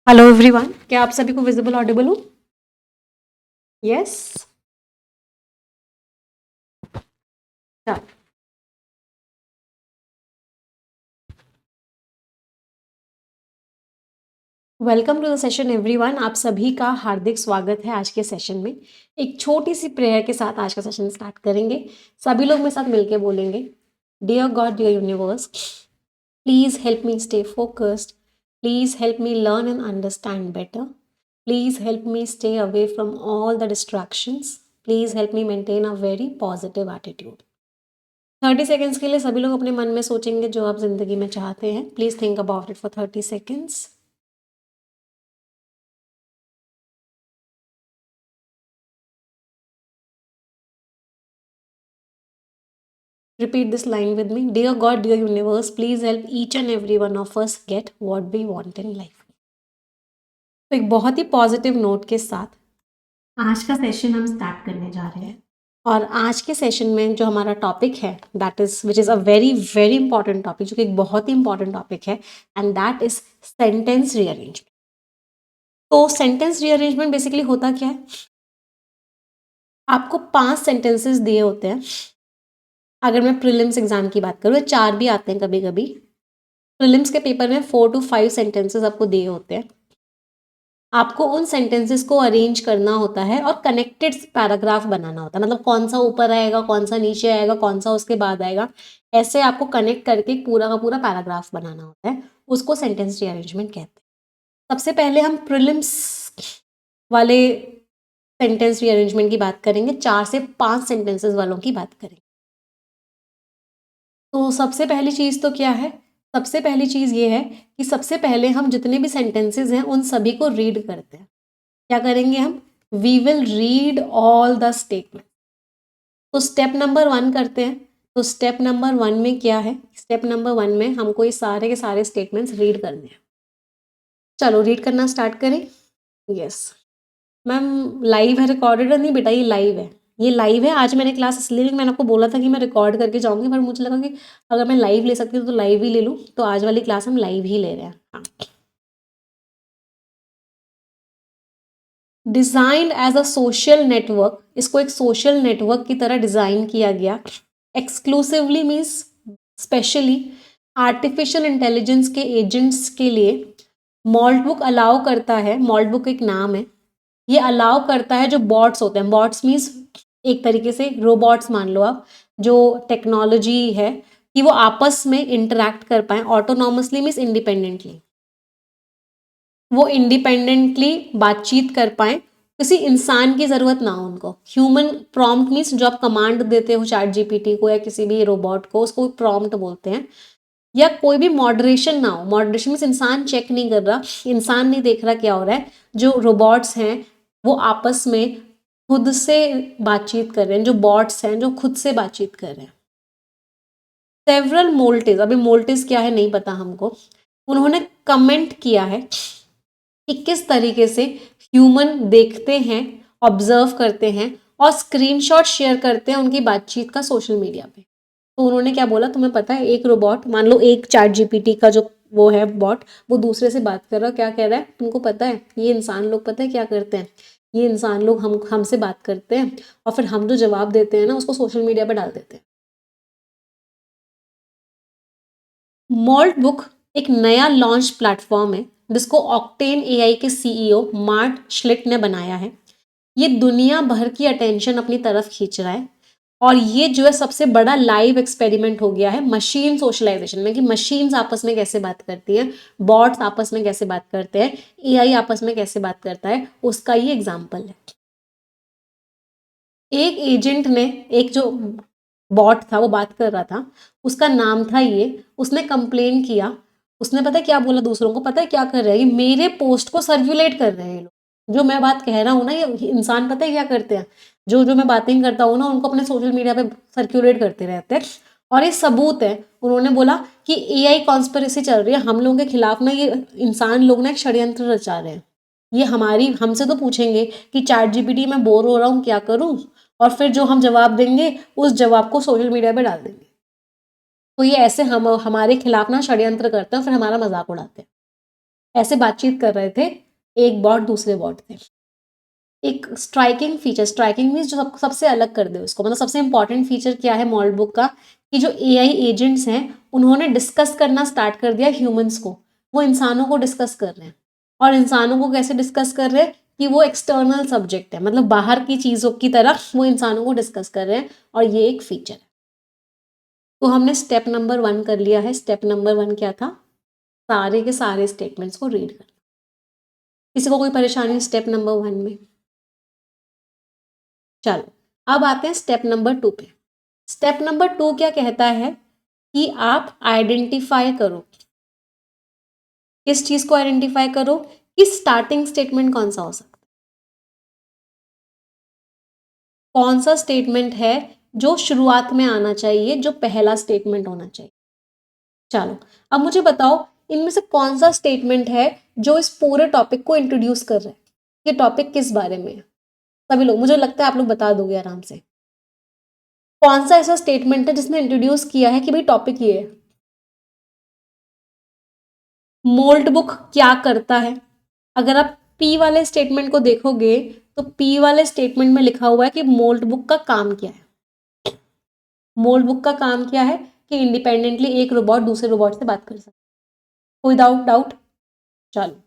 Hello everyone, क्या आप सभी को विजिबल ऑडिबल हूँ? Yes. Welcome to the session everyone. आप सभी का हार्दिक स्वागत है आज के सेशन में। एक छोटी सी प्रेयर के साथ आज का सेशन स्टार्ट करेंगे। सभी लोग मेरे साथ मिलके बोलेंगे, dear God, dear universe, please help me stay focused, please help me learn and understand better, please help me stay away from all the distractions, please help me maintain a very positive attitude. 30 seconds के लिए सभी लोग अपने मन में सोचेंगे जो आप जिंदगी में चाहते हैं। Please think about it for 30 seconds. Repeat this line with me. Dear God, dear universe, please help each and every one of us get what we want in life. तो एक बहुत ही पॉजिटिव नोट के साथ आज का session हम start करने जा रहे हैं। और आज के सेशन में जो हमारा टॉपिक है that is which is a very very important topic, जो कि एक बहुत ही इंपॉर्टेंट टॉपिक है, and that is sentence rearrangement. तो सेंटेंस रीअरेंजमेंट बेसिकली होता क्या है? आपको 5 सेंटेंसेस दिए होते हैं। अगर मैं प्रीलिम्स एग्जाम की बात करूँ, 4 भी आते हैं कभी कभी। प्रीलिम्स के पेपर में 4 to 5 सेंटेंसेस आपको दिए होते हैं। आपको उन सेंटेंसेस को अरेंज करना होता है और कनेक्टेड पैराग्राफ बनाना होता है। मतलब कौन सा ऊपर आएगा, कौन सा नीचे आएगा, कौन सा उसके बाद आएगा, ऐसे आपको कनेक्ट करके एक पूरा का पूरा पैराग्राफ बनाना होता है। उसको सेंटेंस रीअरेंजमेंट कहते हैं। सबसे पहले हम प्रीलिम्स वाले सेंटेंस रीअरेंजमेंट की बात करेंगे। 4 से 5 सेंटेंसेस वालों की बात करेंगे। तो सबसे पहली चीज़ तो क्या है? सबसे पहली चीज़ ये है कि सबसे पहले हम जितने भी सेंटेंसेस हैं उन सभी को रीड करते हैं। क्या करेंगे हम? We will read all the statement. तो स्टेप नंबर 1 करते हैं। तो स्टेप नंबर 1 में क्या है? स्टेप नंबर 1 में हमको ये सारे के सारे स्टेटमेंट्स रीड करने हैं। चलो रीड करना स्टार्ट करें। यस मैम, लाइव है, रिकॉर्डेड है? नहीं बेटा, ये लाइव है। ये लाइव है। आज मैंने क्लास इसलिए मैंने आपको बोला था कि मैं रिकॉर्ड करके जाऊंगी, पर मुझे लगा कि अगर मैं लाइव ले सकती हूँ तो लाइव ही ले लूँ। तो आज वाली क्लास हम लाइव ही ले रहे हैं। हाँ। Designed as a social network, इसको एक सोशल नेटवर्क की तरह डिजाइन किया गया। Exclusively means specially artificial intelligence के एजेंट्स के लिए मॉल्ट बुक अलाउ करता है। मॉल्ट बुक एक नाम है। ये अलाउ करता है जो बॉट्स होते हैं। बॉट्स मीन्स एक तरीके से रोबोट्स मान लो आप, जो टेक्नोलॉजी है कि वो आपस में इंटरैक्ट कर पाए ऑटोनॉमसली, मीन्स इंडिपेंडेंटली। वो इंडिपेंडेंटली बातचीत कर पाए, किसी इंसान की जरूरत ना हो उनको। ह्यूमन प्रॉम्प्ट मीन्स जो आप कमांड देते हो चैट जीपीटी को या किसी भी रोबोट को, उसको प्रॉम्प्ट बोलते हैं। या कोई भी मॉडरेशन ना हो। मॉडरेशन मीन्स इंसान चेक नहीं कर रहा, इंसान नहीं देख रहा क्या हो रहा है। जो रोबोट्स हैं वो आपस में खुद से बातचीत कर रहे हैं। जो बॉट्स हैं जो खुद से बातचीत कर रहे हैं। सेवरल मोल्टिस, अभी मोल्टिस क्या है नहीं पता हमको। उन्होंने कमेंट किया है कि किस तरीके से ह्यूमन देखते हैं, ऑब्जर्व करते हैं और स्क्रीनशॉट शेयर करते हैं उनकी बातचीत का सोशल मीडिया पे। तो उन्होंने क्या बोला तुम्हें पता है? एक रोबोट, मान लो एक चैट जीपीटी का जो वो है बॉट, वो दूसरे से बात कर रहा है, क्या कह रहा है तुमको पता है? ये इंसान लोग पता है क्या करते हैं? ये इंसान लोग हमसे बात करते हैं और फिर हम जो जवाब देते हैं ना उसको सोशल मीडिया पे डाल देते हैं। मॉल्ट बुक एक नया लॉन्च प्लेटफॉर्म है जिसको ऑक्टेन एआई के सीईओ मार्ट श्लिट ने बनाया है। ये दुनिया भर की अटेंशन अपनी तरफ खींच रहा है। और ये जो है सबसे बड़ा लाइव एक्सपेरिमेंट हो गया है मशीन सोशलाइजेशन में, कि मशीन्स आपस में कैसे बात करती हैं, बॉट्स आपस में कैसे बात करते हैं, एआई आपस में कैसे बात करता है, उसका ये एग्जाम्पल है। एक एजेंट ने, एक जो बॉट था वो बात कर रहा था, उसका नाम था ये, उसने कंप्लेन किया। उसने पता है क्या बोला दूसरों को? पता है क्या कर रहे हैं? ये मेरे पोस्ट को सर्कुलेट कर रहे हैं ये लोग। जो मैं बात कह रहा हूँ ना, ये इंसान पता है क्या करते हैं? जो जो मैं बातें करता हूँ ना उनको अपने सोशल मीडिया पे सर्कुलेट करते रहते हैं। और ये सबूत है। उन्होंने बोला कि एआई कॉन्स्पिरेसी चल रही है हम लोगों के खिलाफ ना, ये इंसान लोग ना एक षड्यंत्र रचा रहे हैं। ये हमारी, हमसे तो पूछेंगे कि चैट जीपीटी में बोर हो रहा हूँ क्या करूँ, और फिर जो हम जवाब देंगे उस जवाब को सोशल मीडिया पे डाल देंगे। तो ये ऐसे हम हमारे खिलाफ ना षड्यंत्र करते हैं, फिर हमारा मजाक उड़ाते हैं। ऐसे बातचीत कर रहे थे, एक बॉट दूसरे बॉट थे। एक स्ट्राइकिंग फीचर, स्ट्राइकिंग मीन्स जो सबसे अलग कर दे उसको, मतलब सबसे इंपॉर्टेंट फीचर क्या है मॉल्ट बुक का, कि जो एआई एजेंट्स हैं उन्होंने डिस्कस करना स्टार्ट कर दिया ह्यूमंस को, वो इंसानों को डिस्कस कर रहे हैं। और इंसानों को कैसे डिस्कस कर रहे हैं कि वो एक्सटर्नल सब्जेक्ट है, मतलब बाहर की चीजों की तरह वो इंसानों को डिस्कस कर रहे हैं, और ये एक फीचर है। तो हमने स्टेप नंबर 1 कर लिया है। स्टेप नंबर 1 क्या था? सारे के सारे स्टेटमेंट्स को रीड करना। किसी को कोई परेशानी स्टेप नंबर 1 में? चलो अब आते हैं स्टेप नंबर 2 पे। स्टेप नंबर 2 क्या कहता है कि आप आइडेंटिफाई करो। किस चीज को आइडेंटिफाई करो कि स्टार्टिंग स्टेटमेंट कौन सा हो सकता है, कौन सा स्टेटमेंट है जो शुरुआत में आना चाहिए, जो पहला स्टेटमेंट होना चाहिए। चलो अब मुझे बताओ इनमें से कौन सा स्टेटमेंट है जो इस पूरे टॉपिक को इंट्रोड्यूस कर रहा है। ये टॉपिक किस बारे में है? सभी लोग, मुझे लगता है आप लोग बता दोगे आराम से। कौन सा ऐसा स्टेटमेंट है जिसने इंट्रोड्यूस किया है कि भाई टॉपिक ये है? मोल्ड बुक क्या करता है? अगर आप पी वाले स्टेटमेंट को देखोगे तो पी वाले स्टेटमेंट में लिखा हुआ है कि मोल्ड बुक का काम क्या है। मोल्ड बुक का काम क्या है कि इंडिपेंडेंटली एक रोबोट दूसरे रोबोट से बात कर सकता है। कोई डाउट? चलो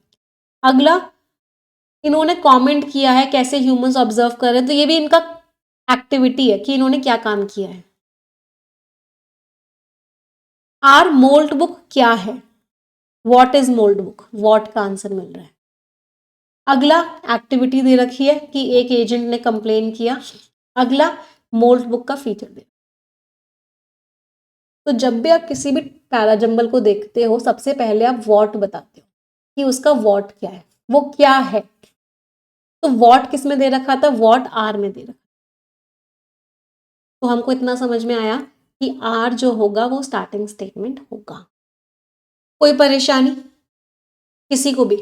अगला, इन्होंने कमेंट किया है कैसे ह्यूमंस ऑब्जर्व कर रहे हैं, तो ये भी इनका एक्टिविटी है कि इन्होंने क्या काम किया है। आर मोल्ड बुक क्या है? What is mould book? What का आंसर मिल रहा है। अगला एक्टिविटी दे रखी है कि एक एजेंट ने कंप्लेन किया। अगला मोल्ड बुक का फीचर दे। तो जब भी आप किसी भी पैराजंबल को देखते हो सबसे पहले आप व्हाट बताते हो कि उसका व्हाट क्या है, वो क्या है। तो व्हाट किस में दे रखा था? व्हाट आर में दे रखा। तो हमको इतना समझ में आया कि आर जो होगा वो स्टार्टिंग स्टेटमेंट होगा। कोई परेशानी किसी को भी?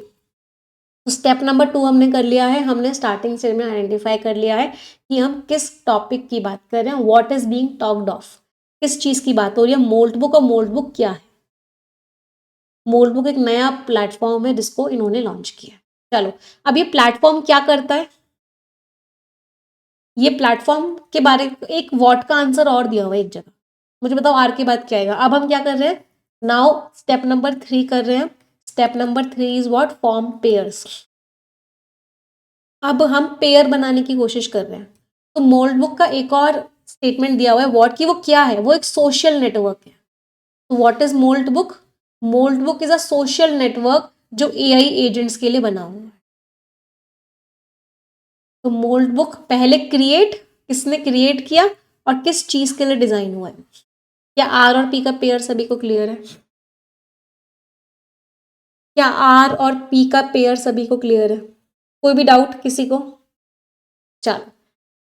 तो स्टेप नंबर 2 हमने कर लिया है, हमने स्टार्टिंग स्टेटमेंट आइडेंटिफाई कर लिया है कि हम किस टॉपिक की बात कर रहे हैं, what is being talked of, किस चीज की बात हो रही है, मोल्ड बुक। और मोल्ड बुक क्या है? मोल्ड बुक एक नया प्लेटफॉर्म है जिसको इन्होंने लॉन्च किया। चलो अब ये प्लेटफॉर्म क्या करता है, ये प्लेटफॉर्म के बारे में एक व्हाट का आंसर और दिया हुआ है एक जगह। मुझे बताओ आर के बाद क्या आएगा। अब हम क्या कर रहे हैं, नाउ स्टेप नंबर 3 कर रहे हैं। Step number 3 is what? Form pairs. अब हम पेयर बनाने की कोशिश कर रहे हैं। तो मोल्ड बुक का एक और स्टेटमेंट दिया हुआ है व्हाट की, वो क्या है? वो एक सोशल नेटवर्क है। तो what is mould book? Mould book is a social network जो एआई एजेंट्स के लिए बना हुआ है। तो मोल्ड बुक पहले क्रिएट, किसने क्रिएट किया और किस चीज के लिए डिजाइन हुआ है? क्या आर और पी का पेयर सभी को क्लियर है? क्या आर और पी का पेयर सभी को क्लियर है? कोई भी डाउट किसी को? चलो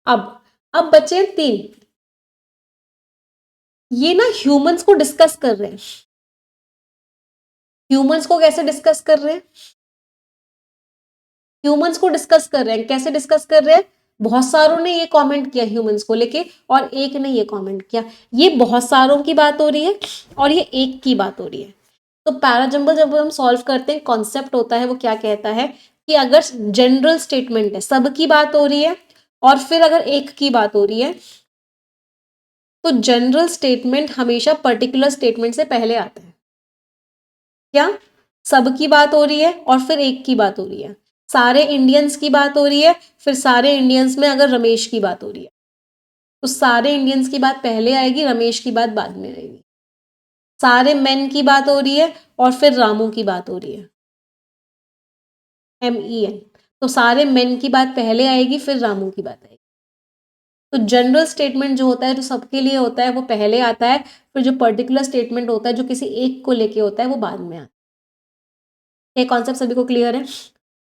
अब बचे 3। ये ना ह्यूमंस को डिस्कस कर रहे हैं। ह्यूमंस को कैसे डिस्कस कर रहे हैं? ह्यूमंस को डिस्कस कर रहे हैं, कैसे डिस्कस कर रहे हैं? बहुत सारों ने ये कमेंट किया ह्यूमंस को लेके और एक ने ये कमेंट किया। ये बहुत सारों की बात हो रही है और ये एक की बात हो रही है। तो पैराजंबल जब हम सॉल्व करते हैं, कॉन्सेप्ट होता है वो क्या कहता है कि अगर जनरल स्टेटमेंट है, सबकी बात हो रही है, और फिर अगर एक की बात हो रही है, तो जनरल स्टेटमेंट हमेशा पर्टिकुलर स्टेटमेंट से पहले आता है। क्या? सबकी बात हो रही है और फिर एक की बात हो रही है, सारे इंडियंस की बात हो रही है, फिर सारे इंडियंस में अगर रमेश की बात हो रही है तो सारे इंडियंस की बात पहले आएगी, रमेश की बात बाद में आएगी। सारे मेन की बात हो रही है और फिर रामू की बात हो रही है, MEN। तो सारे मेन की बात पहले आएगी फिर रामू की बात आएगी। तो जनरल स्टेटमेंट जो होता है जो सबके लिए होता है वो पहले आता है, फिर जो पर्टिकुलर स्टेटमेंट होता है जो किसी एक को लेके होता है वो बाद में आता है। ये कॉन्सेप्ट सभी को क्लियर है?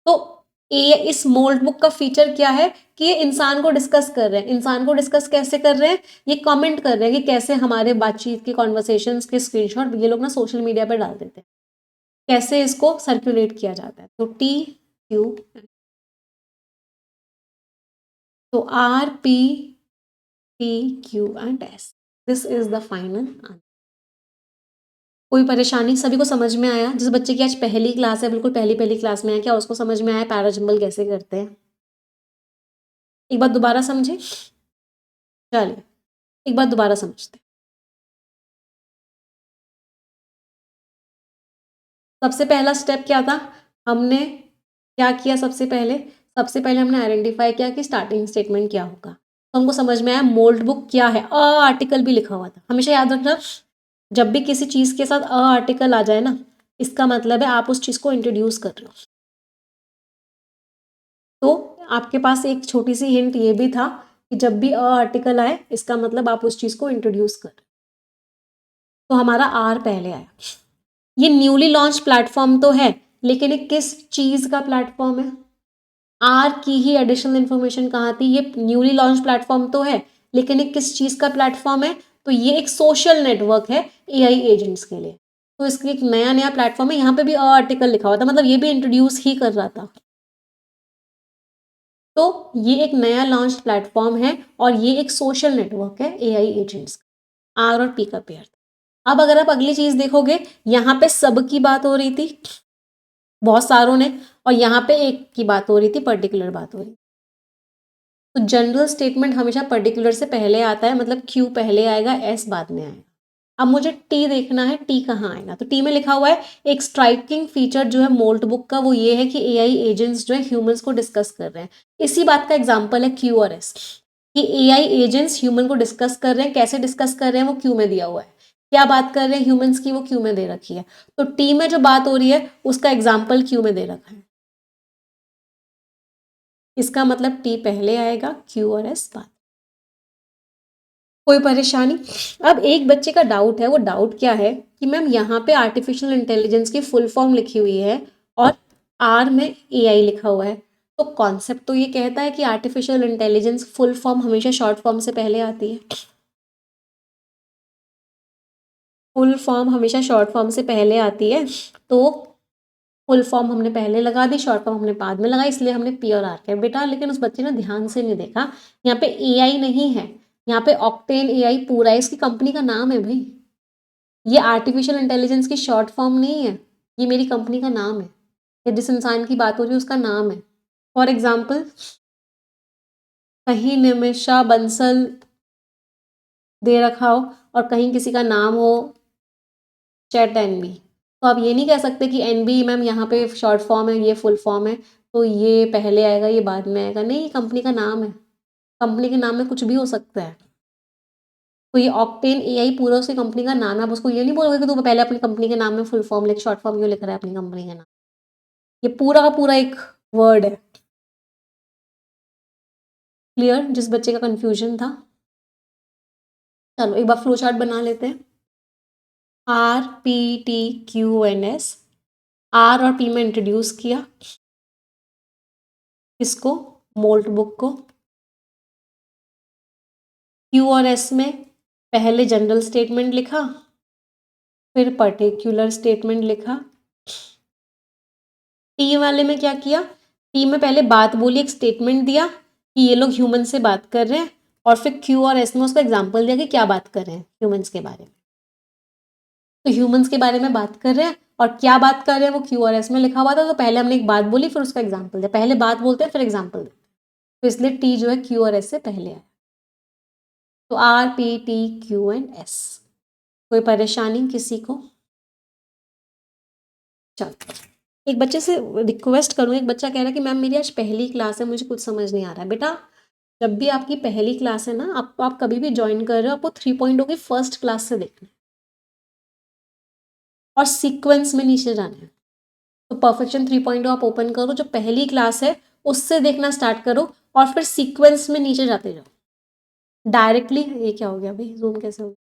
तो ये इस मोल्ड बुक का फीचर क्या है कि ये इंसान को डिस्कस कर रहे हैं। इंसान को डिस्कस कैसे कर रहे हैं? ये कमेंट कर रहे हैं कि कैसे हमारे बातचीत के कॉन्वर्सेशंस के स्क्रीनशॉट ये लोग ना सोशल मीडिया पे डाल देते हैं, कैसे इसको सर्कुलेट किया जाता है। तो TQ, तो RPTQ and S, this is the final answer. कोई परेशानी? सभी को समझ में आया? जिस बच्चे की आज पहली क्लास है, बिल्कुल पहली क्लास में है, क्या उसको समझ में आया पैराजंबल कैसे करते हैं? एक बार दोबारा समझे? चलिए एक बार दोबारा समझते हैं। सबसे पहला स्टेप क्या था? हमने क्या किया? सबसे पहले हमने आइडेंटिफाई किया कि स्टार्टिंग स्टेटमेंट क्या होगा। तो हमको समझ में आया मोल्ड बुक क्या है। अ आर्टिकल भी लिखा हुआ था। हमेशा याद रखना, जब भी किसी चीज़ के साथ अ आर्टिकल आ जाए ना, इसका मतलब है आप उस चीज़ को इंट्रोड्यूस कर रहे हो। तो आपके पास एक छोटी सी हिंट ये भी था कि जब भी अ आर्टिकल आए, इसका मतलब आप उस चीज़ को इंट्रोड्यूस कर रहे हो। तो हमारा आर पहले आया। ये न्यूली लॉन्च प्लेटफॉर्म तो है, लेकिन ये किस चीज़ का प्लेटफॉर्म है? आर की ही एडिशनल इन्फॉर्मेशन कहाँ थी? ये न्यूली लॉन्च प्लेटफॉर्म तो है, लेकिन ये किस चीज़ का प्लेटफॉर्म है? तो ये एक सोशल नेटवर्क है एआई एजेंट्स के लिए। तो इसके एक नया प्लेटफॉर्म है। यहाँ पे भी आर्टिकल लिखा हुआ था, मतलब ये भी इंट्रोड्यूस ही कर रहा था। तो ये एक नया लॉन्च प्लेटफॉर्म है और ये एक सोशल नेटवर्क है एआई एजेंट्स। आर और पी का पेयर। अब अगर आप अगली चीज देखोगे, यहाँ पे सब की बात हो रही थी, बहुत सारों ने, और यहाँ पे एक की बात हो रही थी, पर्टिकुलर बात हो रही थी। तो जनरल स्टेटमेंट हमेशा पर्टिकुलर से पहले आता है, मतलब क्यू पहले आएगा, एस बाद में आएगा। अब मुझे टी देखना है, टी कहाँ आएगा? तो टी में लिखा हुआ है एक स्ट्राइकिंग फीचर जो है मोल्ट बुक का, वो ये है कि एआई एजेंट्स जो है ह्यूमंस को डिस्कस कर रहे हैं। इसी बात का एग्जांपल है क्यू और एस, कि एआई एजेंट्स ह्यूमन को डिस्कस कर रहे हैं। कैसे डिस्कस कर रहे हैं? वो क्यू में दिया हुआ है। क्या बात कर रहे हैं ह्यूमंस की? वो क्यू में दे रखी है। तो टी में जो बात हो रही है उसका एग्जाम्पल क्यू में दे रखा है। इसका मतलब टी पहले आएगा, क्यू और एस बाद। कोई परेशानी? अब एक बच्चे का डाउट है, वो डाउट क्या है कि मैम यहाँ पे आर्टिफिशियल इंटेलिजेंस की फुल फॉर्म लिखी हुई है और आर में एआई लिखा हुआ है। तो कॉन्सेप्ट तो ये कहता है कि आर्टिफिशियल इंटेलिजेंस फुल फॉर्म हमेशा शॉर्ट फॉर्म से पहले आती है। फुल फॉर्म हमेशा शॉर्ट फॉर्म से पहले आती है। तो फुल फॉर्म हमने पहले लगा दी, शॉर्ट फॉर्म हमने बाद में लगाई, इसलिए हमने पी और आर किया बेटा। लेकिन उस बच्चे ने ध्यान से नहीं देखा, यहाँ पे एआई नहीं है, यहाँ पे ऑक्टेन एआई पूरा है, इसकी कंपनी का नाम है भाई। ये आर्टिफिशियल इंटेलिजेंस की शॉर्ट फॉर्म नहीं है, ये मेरी कंपनी का नाम है। ये जिस इंसान की बात हो रही है उसका नाम है। फॉर एग्जाम्पल, कहीं निमिषा बंसल दे रखा हो और कहीं किसी का नाम हो चैट एनबी, तो आप ये नहीं कह सकते कि एनबी मैम यहाँ पे शॉर्ट फॉर्म है, ये फुल फॉर्म है, तो ये पहले आएगा ये बाद में आएगा। नहीं, ये कंपनी का नाम है, कंपनी के नाम में कुछ भी हो सकता है। तो ये ऑक्टेन एआई पूरा उसकी कंपनी का नाम है। आप उसको ये नहीं बोलोगे कि तू पहले अपनी कंपनी के नाम में फुल फॉर्म लिख, शॉर्ट फॉर्म क्यों लिख रहा है अपनी कंपनी के नाम। ये पूरा का पूरा एक वर्ड है। क्लियर? जिस बच्चे का कंफ्यूजन था, चलो एक बार फ्लो चार्ट बना लेते हैं। R P T Q N S. R और पी में इंट्रोड्यूस किया किसको? मोल्ट बुक को। क्यू और एस में पहले जनरल स्टेटमेंट लिखा, फिर पर्टिकुलर स्टेटमेंट लिखा। टी वाले में क्या किया? टी में पहले बात बोली, एक स्टेटमेंट दिया कि ये लोग ह्यूमन से बात कर रहे हैं, और फिर क्यू और एस में उसका एग्जाम्पल दिया कि क्या बात कर रहे हैं ह्यूमंस के बारे में। तो ह्यूमंस के बारे में बात कर रहे हैं और क्या बात कर रहे हैं वो क्यू और एस में लिखा हुआ था। तो पहले हमने एक बात बोली, फिर उसका एग्जाम्पल दिया। पहले बात बोलते हैं फिर एग्जाम्पल देते हैं, तो इसलिए टी जो है क्यू और एस से पहले आया। तो are P T Q and S. कोई परेशानी किसी को? चलो एक बच्चे से रिक्वेस्ट करूँ, एक बच्चा कह रहा है कि मैम मेरी आज पहली क्लास है, मुझे कुछ समझ नहीं आ रहा है। बेटा जब भी आपकी पहली क्लास है ना, आप कभी भी ज्वाइन कर रहे हो, आपको 3.0 की फर्स्ट क्लास से देखना है और सीक्वेंस में नीचे जाना है। तो परफेक्शन 3.0 आप ओपन करो, जो पहली क्लास है उससे देखना स्टार्ट करो और फिर सीक्वेंस में नीचे जाते जाओ। डायरेक्टली, ये क्या हो गया भाई, जूम कैसे हो गया?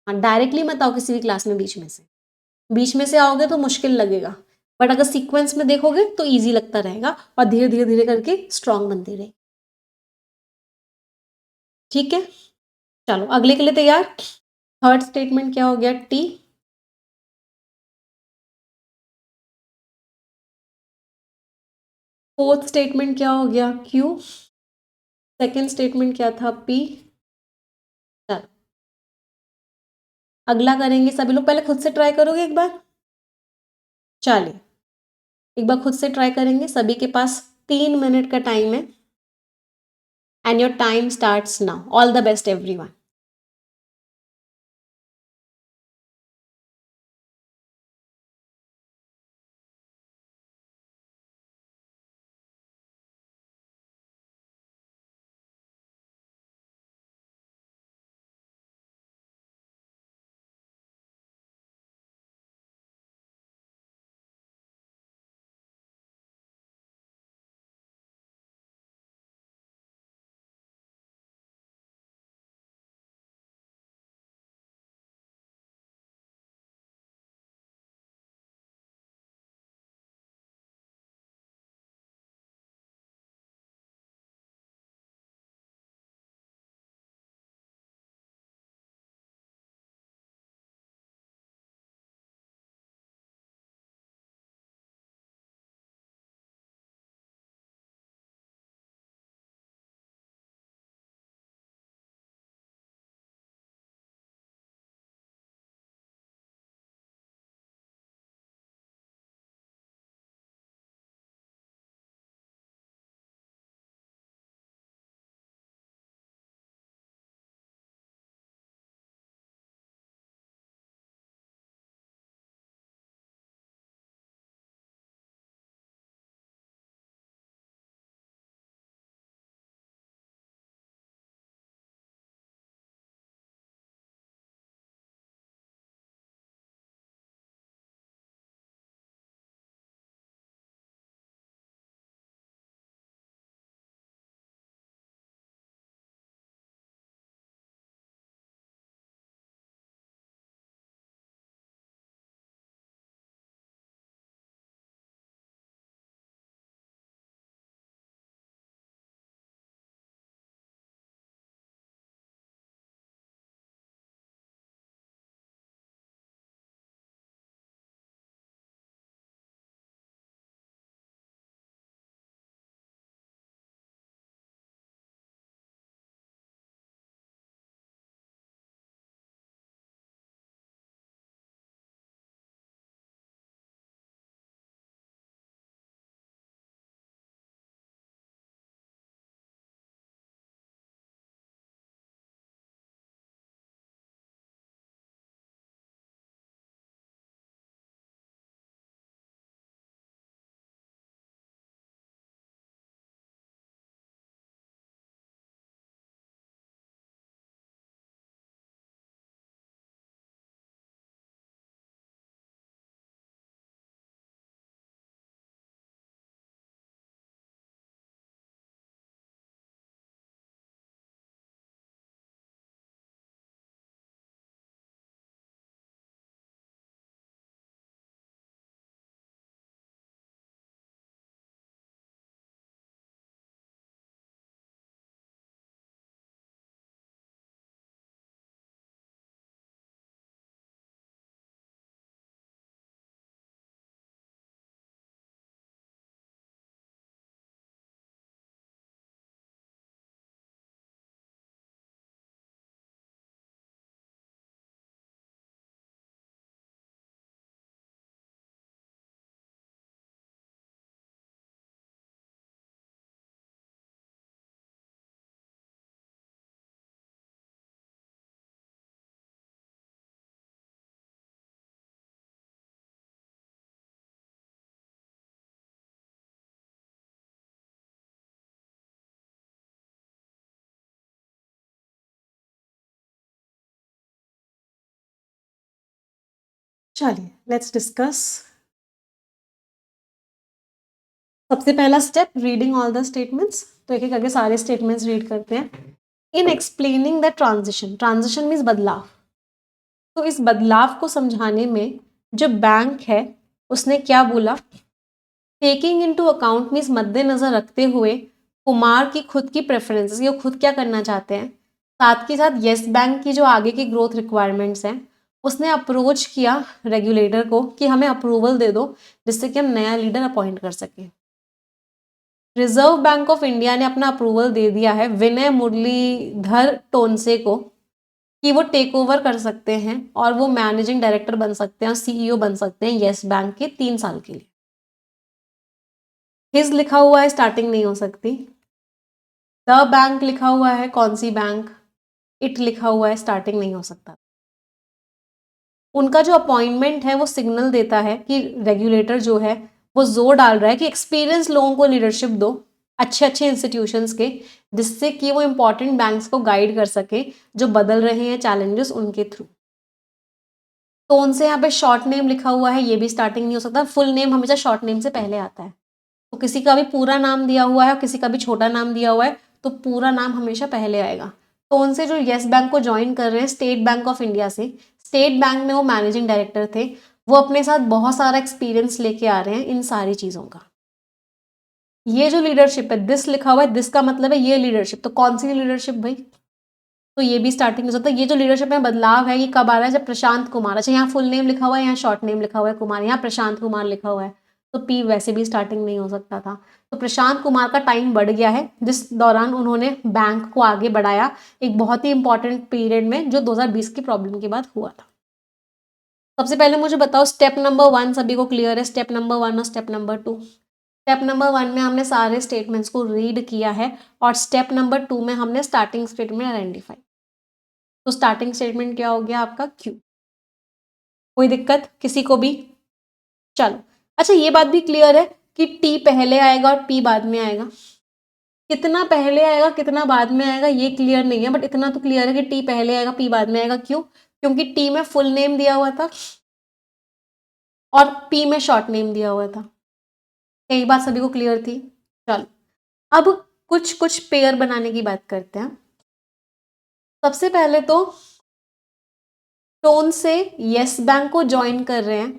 हाँ, डायरेक्टली मत आओ किसी भी क्लास में बीच में से आओगे तो मुश्किल लगेगा, बट अगर सीक्वेंस में देखोगे तो ईजी लगता रहेगा और धीरे धीरे धीरे करके स्ट्रांग बनती रहेगी। ठीक है, चलो अगले के लिए तैयार। थर्ड स्टेटमेंट क्या हो गया? टी। फोर्थ स्टेटमेंट क्या हो गया? क्यू। सेकेंड स्टेटमेंट क्या था? पी। चलो अगला करेंगे सभी लोग, पहले खुद से ट्राई करोगे एक बार? चलिए एक बार खुद से ट्राई करेंगे, सभी के पास 3 मिनट का टाइम है and your time starts now. All the best everyone. चलिए लेट्स डिस्कस। सबसे पहला step, reading all the statements. तो एक एक करके सारे स्टेटमेंट्स रीड करते हैं। इन explaining the transition, transition means बदलाव। तो इस बदलाव को समझाने में जो बैंक है उसने क्या बोला, टेकिंग इनटू अकाउंट मीन्स मद्देनजर रखते हुए कुमार की खुद की प्रेफरेंसेस, ये खुद क्या करना चाहते हैं, साथ के साथ येस बैंक की जो आगे की ग्रोथ रिक्वायरमेंट्स हैं, उसने अप्रोच किया रेगुलेटर को कि हमें अप्रूवल दे दो जिससे कि हम नया लीडर अपॉइंट कर सकें। रिजर्व बैंक ऑफ इंडिया ने अपना अप्रूवल दे दिया है विनय मुरलीधर टोनसे को कि वो टेक ओवर कर सकते हैं और वो मैनेजिंग डायरेक्टर बन सकते हैं और सीईओ बन सकते हैं येस बैंक के 3 साल के लिए। हिज लिखा हुआ है, स्टार्टिंग नहीं हो सकती। द बैंक लिखा हुआ है, कौन सी बैंक? इट लिखा हुआ है, स्टार्टिंग नहीं हो सकता। उनका जो अपॉइंटमेंट है वो सिग्नल देता है कि रेगुलेटर जो है वो जोर डाल रहा है कि एक्सपीरियंस लोगों को लीडरशिप दो अच्छे अच्छे इंस्टीट्यूशंस के, जिससे कि वो इंपॉर्टेंट बैंक्स को गाइड कर सके जो बदल रहे हैं चैलेंजेस उनके थ्रू। तो उनसे यहाँ पे शॉर्ट नेम लिखा हुआ है, ये भी स्टार्टिंग नहीं हो सकता। फुल नेम हमेशा शॉर्ट नेम से पहले आता है। तो किसी का भी पूरा नाम दिया हुआ है और किसी का भी छोटा नाम दिया हुआ है तो पूरा नाम हमेशा पहले आएगा। तो उनसे जो येस बैंक को ज्वाइन कर रहे हैं स्टेट बैंक ऑफ इंडिया से, स्टेट बैंक में वो मैनेजिंग डायरेक्टर थे, वो अपने साथ बहुत सारा एक्सपीरियंस लेके आ रहे हैं इन सारी चीज़ों का। ये जो लीडरशिप है, दिस लिखा हुआ है, दिस का मतलब है ये लीडरशिप। तो कौन सी लीडरशिप भाई? तो ये भी स्टार्टिंग हो सकता है। ये जो लीडरशिप में बदलाव है ये कब आ रहा है? जब प्रशांत कुमार, अच्छा यहाँ फुल नेम लिखा हुआ है, यहाँ शॉर्ट नेम लिखा हुआ है कुमार, यहाँ प्रशांत कुमार लिखा हुआ है, तो पी वैसे भी स्टार्टिंग नहीं हो सकता था। तो प्रशांत कुमार का टाइम बढ़ गया है जिस दौरान उन्होंने बैंक को आगे बढ़ाया एक बहुत ही इंपॉर्टेंट पीरियड में जो 2020 की प्रॉब्लम के बाद हुआ था। सबसे पहले मुझे बताओ स्टेप नंबर 1 सभी को क्लियर है? स्टेप नंबर 1 और स्टेप नंबर 2। स्टेप नंबर 1 में हमने सारे स्टेटमेंट्स को रीड किया है और स्टेप नंबर 2 में हमने स्टार्टिंग स्टेटमेंट आइडेंटिफाई। तो स्टार्टिंग स्टेटमेंट क्या हो गया आपका? क्यू। कोई दिक्कत किसी को भी? चलो, अच्छा ये बात भी क्लियर है कि टी पहले आएगा और पी बाद में आएगा। कितना पहले आएगा कितना बाद में आएगा ये क्लियर नहीं है, बट इतना तो क्लियर है कि टी पहले आएगा पी बाद में आएगा। क्यों? क्योंकि टी में फुल नेम दिया हुआ था और पी में शॉर्ट नेम दिया हुआ था। यही बात सभी को क्लियर थी? चलो, अब कुछ कुछ पेयर बनाने की बात करते हैं। सबसे पहले तो टोन से येस बैंक को ज्वाइन कर रहे हैं।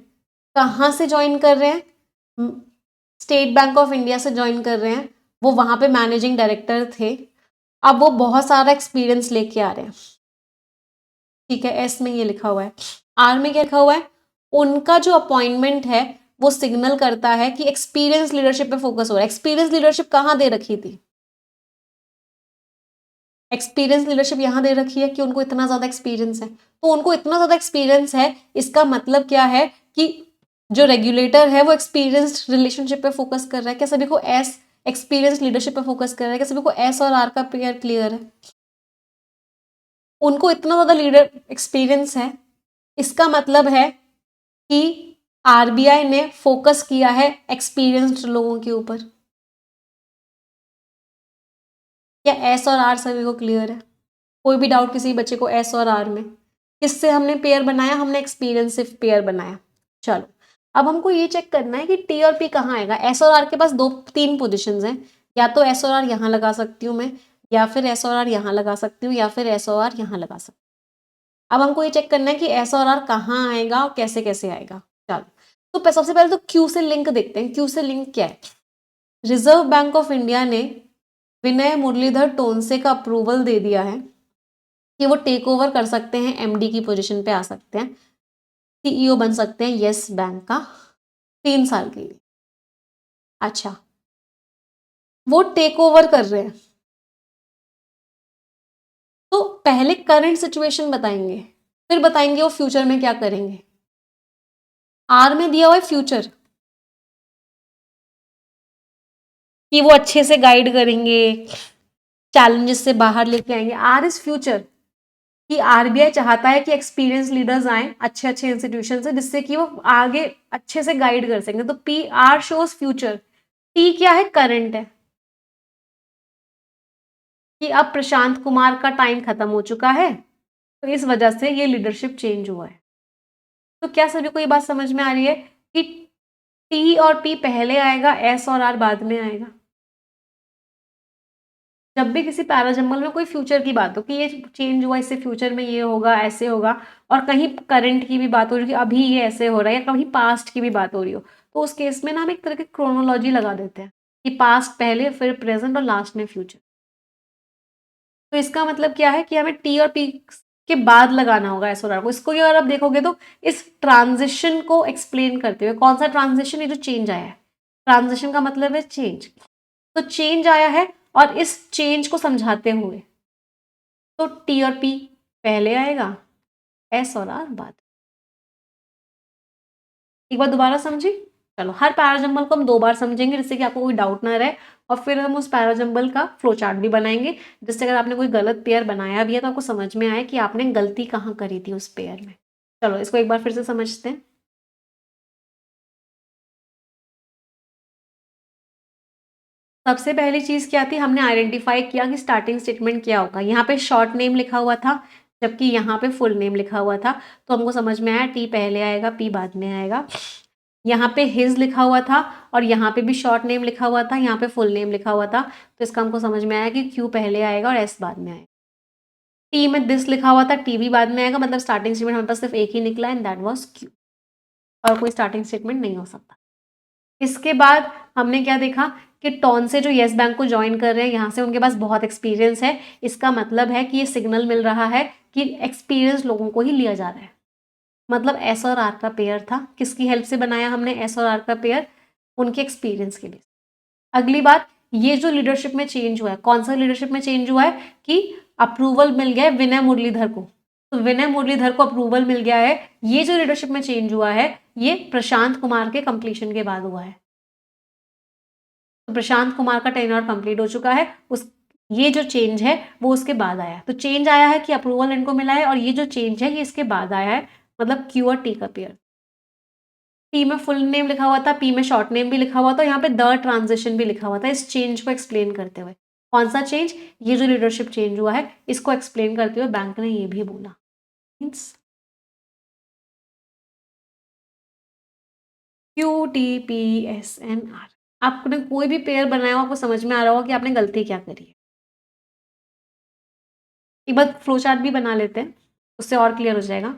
कहाँ से ज्वाइन कर रहे हैं? स्टेट बैंक ऑफ इंडिया से ज्वाइन कर रहे हैं। वो वहां पे मैनेजिंग डायरेक्टर थे, अब वो बहुत सारा एक्सपीरियंस लेके आ रहे हैं। ठीक है, एस में ये लिखा हुआ है। आर में क्या लिखा हुआ है? उनका जो अपॉइंटमेंट है वो सिग्नल करता है कि एक्सपीरियंस लीडरशिप पे फोकस हो रहा है। एक्सपीरियंस लीडरशिप कहाँ दे रखी थी? एक्सपीरियंस लीडरशिप यहाँ दे रखी है कि उनको इतना ज्यादा एक्सपीरियंस है। तो उनको इतना ज्यादा एक्सपीरियंस है, इसका मतलब क्या है कि जो रेगुलेटर है वो एक्सपीरियंस रिलेशनशिप पे फोकस कर रहा है। क्या सभी को एस एक्सपीरियंस लीडरशिप पे फोकस कर रहा है? क्या सभी को एस और आर का पेयर क्लियर है? उनको इतना ज्यादा लीडर एक्सपीरियंस है, इसका मतलब है कि आरबीआई ने फोकस किया है एक्सपीरियंस्ड लोगों के ऊपर। क्या एस और आर सभी को क्लियर है? कोई भी डाउट किसी बच्चे को एस और आर में? किससे हमने पेयर बनाया? हमने एक्सपीरियंस से पेयर बनाया। चलो, अब हमको ये चेक करना है कि टी और पी कहाँ आएगा। एस और आर के पास 2-3 पोजिशन हैं, या तो एस और आर यहाँ लगा सकती हूँ मैं, या फिर एस और आर यहाँ लगा सकती हूँ, या फिर एस और आर यहाँ लगा सकती हूँ। अब हमको ये चेक करना है कि एस और आर कहाँ आएगा और कैसे कैसे आएगा। चलो, तो सबसे पहले तो क्यू से लिंक देखते हैं। क्यू से लिंक क्या है? रिजर्व बैंक ऑफ इंडिया ने विनय मुरलीधर टोनसे का अप्रूवल दे दिया है कि वो टेक ओवर कर सकते हैं, एमडी की पोजीशन पे आ सकते हैं, सीईओ बन सकते हैं येस बैंक का 3 साल के लिए। अच्छा, वो टेक ओवर कर रहे हैं तो पहले करंट सिचुएशन बताएंगे, फिर बताएंगे वो फ्यूचर में क्या करेंगे। आर में दिया हुआ है फ्यूचर, कि वो अच्छे से गाइड करेंगे, चैलेंजेस से बाहर लेके आएंगे। आर इज फ्यूचर, कि आरबीआई चाहता है कि एक्सपीरियंस लीडर्स आए अच्छे अच्छे इंस्टीट्यूशन से, जिससे कि वो आगे अच्छे से गाइड कर सकें। तो P R shows future, T क्या है? करंट है, कि अब प्रशांत कुमार का टाइम खत्म हो चुका है तो इस वजह से ये लीडरशिप चेंज हुआ है। तो क्या सभी को ये बात समझ में आ रही है कि टी और पी पहले आएगा, एस और आर बाद में आएगा? जब भी किसी पैराजम्बल में कोई फ्यूचर की बात हो कि ये चेंज हुआ, इससे फ्यूचर में ये होगा, ऐसे होगा, और कहीं करंट की भी बात हो रही है कि अभी ये ऐसे हो रहा है, या कहीं पास्ट की भी बात हो रही हो, तो उस केस में ना हम एक तरह की क्रोनोलॉजी लगा देते हैं कि पास्ट पहले, फिर प्रेजेंट और लास्ट में फ्यूचर। तो इसका मतलब क्या है कि हमें टी और पी के बाद लगाना होगा एस और आर को। इसको अगर आप देखोगे तो इस ट्रांजिशन को एक्सप्लेन करते हुए, कौन सा ट्रांजिशन? ये जो चेंज आया है, ट्रांजिशन का मतलब है चेंज। तो चेंज आया है और इस चेंज को समझाते हुए तो टी और पी पहले आएगा, एस और आर बाद। एक बार दोबारा समझी? चलो, हर पैराजंबल को हम 2 बार समझेंगे जिससे कि आपको कोई डाउट ना रहे, और फिर हम उस पैराजंबल का फ्लो चार्ट भी बनाएंगे, जिससे अगर आपने कोई गलत पेयर बनाया भी है तो आपको समझ में आए कि आपने गलती कहाँ करी थी उस पेयर में। चलो, इसको एक बार फिर से समझते हैं। सबसे पहली चीज क्या थी, हमने आइडेंटिफाई किया कि स्टार्टिंग स्टेटमेंट क्या होगा। यहाँ पे शॉर्ट नेम लिखा हुआ था, जबकि यहाँ पे फुल नेम लिखा हुआ था, तो हमको समझ में आया टी पहले आएगा, पी बाद में आएगा। यहाँ पे हिज लिखा हुआ था और यहाँ पे भी शॉर्ट नेम लिखा हुआ था, यहाँ पे फुल नेम लिखा हुआ था, तो इसका हमको समझ में आया कि क्यू पहले आएगा और एस बाद में आएगा। टी में दिस लिखा हुआ था, टी भी बाद में आएगा, मतलब स्टार्टिंग स्टेटमेंट हमारे पास सिर्फ एक ही निकला, एंड दैट वाज क्यू, और कोई स्टार्टिंग स्टेटमेंट नहीं हो सकता। इसके बाद हमने क्या देखा कि टॉन से जो येस बैंक को ज्वाइन कर रहे हैं, यहाँ से उनके पास बहुत एक्सपीरियंस है, इसका मतलब है कि ये सिग्नल मिल रहा है कि एक्सपीरियंस लोगों को ही लिया जा रहा है। मतलब एस और आर का पेयर था, किसकी हेल्प से बनाया हमने एस और आर का पेयर? उनके एक्सपीरियंस के लिए। अगली बात, ये जो लीडरशिप में चेंज हुआ है, कौन सा लीडरशिप में चेंज हुआ है कि अप्रूवल मिल गया है विनय मुरलीधर को, तो विनय मुरलीधर को अप्रूवल मिल गया है। ये जो लीडरशिप में चेंज हुआ है, ये प्रशांत कुमार के कंप्लीशन के बाद हुआ है, तो प्रशांत कुमार का टेन्योर कंप्लीट हो चुका है, उस ये जो चेंज है वो उसके बाद आया है। तो चेंज आया है कि अप्रूवल इनको मिला है, और ये जो चेंज है ये इसके बाद आया है, मतलब क्यू और टी का पेयर। टी में फुल नेम लिखा हुआ था, पी में शॉर्ट नेम भी लिखा हुआ था, यहाँ पे द ट्रांजिशन भी लिखा हुआ था, इस चेंज को एक्सप्लेन करते हुए। कौन सा चेंज? ये जो लीडरशिप चेंज हुआ है, इसको एक्सप्लेन करते हुए बैंक ने ये भी बोला। Means Q T P S N R, आपने कोई भी पेयर बनाया हो, आपको समझ में आ रहा होगा कि आपने गलती क्या करी है। एक बार फ्लो चार्ट भी बना लेते हैं, उससे और क्लियर हो जाएगा।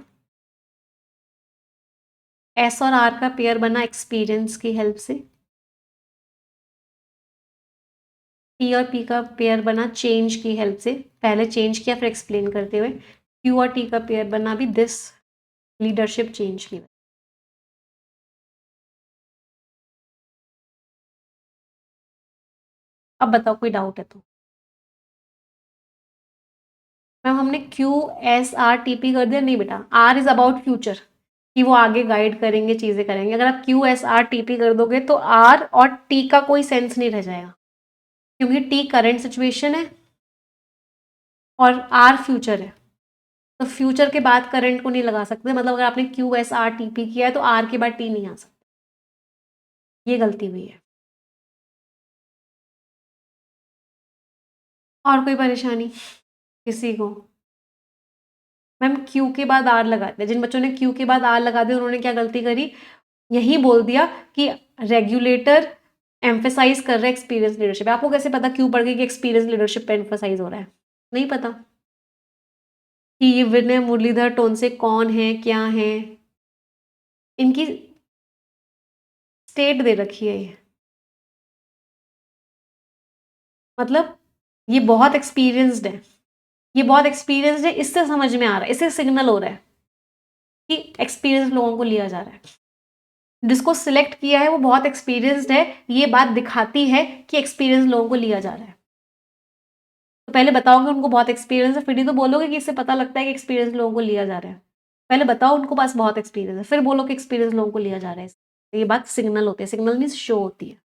एस और आर का पेयर बना एक्सपीरियंस की हेल्प से, टी और पी का पेयर बना चेंज की हेल्प से, पहले चेंज किया फिर एक्सप्लेन करते हुए। क्यू और टी का पेयर बना भी दिस लीडरशिप चेंज की वजह। अब बताओ कोई डाउट है तो? मैम हमने Q S R T P कर दिया, नहीं बेटा, आर इज अबाउट फ्यूचर, कि वो आगे गाइड करेंगे, चीजें करेंगे। अगर आप Q S R T P कर दोगे तो आर और टी का कोई सेंस नहीं रह जाएगा, क्योंकि टी करंट सिचुएशन है और आर फ्यूचर है, तो फ्यूचर के बाद करंट को नहीं लगा सकते। मतलब अगर आपने Q S R T P किया है तो आर के बाद टी नहीं आ सकता, ये गलती हुई है। और कोई परेशानी किसी को? मैम क्यू के बाद आर लगा दिया, जिन बच्चों ने क्यू के बाद आर लगा दिया उन्होंने क्या गलती करी? यही बोल दिया कि रेगुलेटर एम्फेसाइज कर रहा है एक्सपीरियंस लीडरशिप। आपको कैसे पता क्यों पढ़ गई कि एक्सपीरियंस लीडरशिप पे एम्फेसाइज हो रहा है? नहीं पता कि ये विनय मुरलीधर टोन से कौन है, क्या है, इनकी स्टेट दे रखी है ये, मतलब ये बहुत एक्सपीरियंस्ड है, ये बहुत एक्सपीरियंस्ड है, इससे समझ में आ रहा है, इससे सिग्नल हो रहा है कि एक्सपीरियंस लोगों को लिया जा रहा है। जिसको सिलेक्ट किया है वो बहुत एक्सपीरियंस्ड है, ये बात दिखाती है कि एक्सपीरियंस लोगों को लिया जा रहा है। तो पहले बताओगे उनको बहुत एक्सपीरियंस है, फिर ही तो बोलोगे कि इससे पता लगता है कि एक्सपीरियंस लोगों को लिया जा रहा है। पहले बताओ उनको पास बहुत एक्सपीरियंस है, फिर बोलो कि एक्सपीरियंस लोगों को लिया जा रहा है। तो ये बात सिग्नल होती है, सिग्नल मीन्स शो होती है।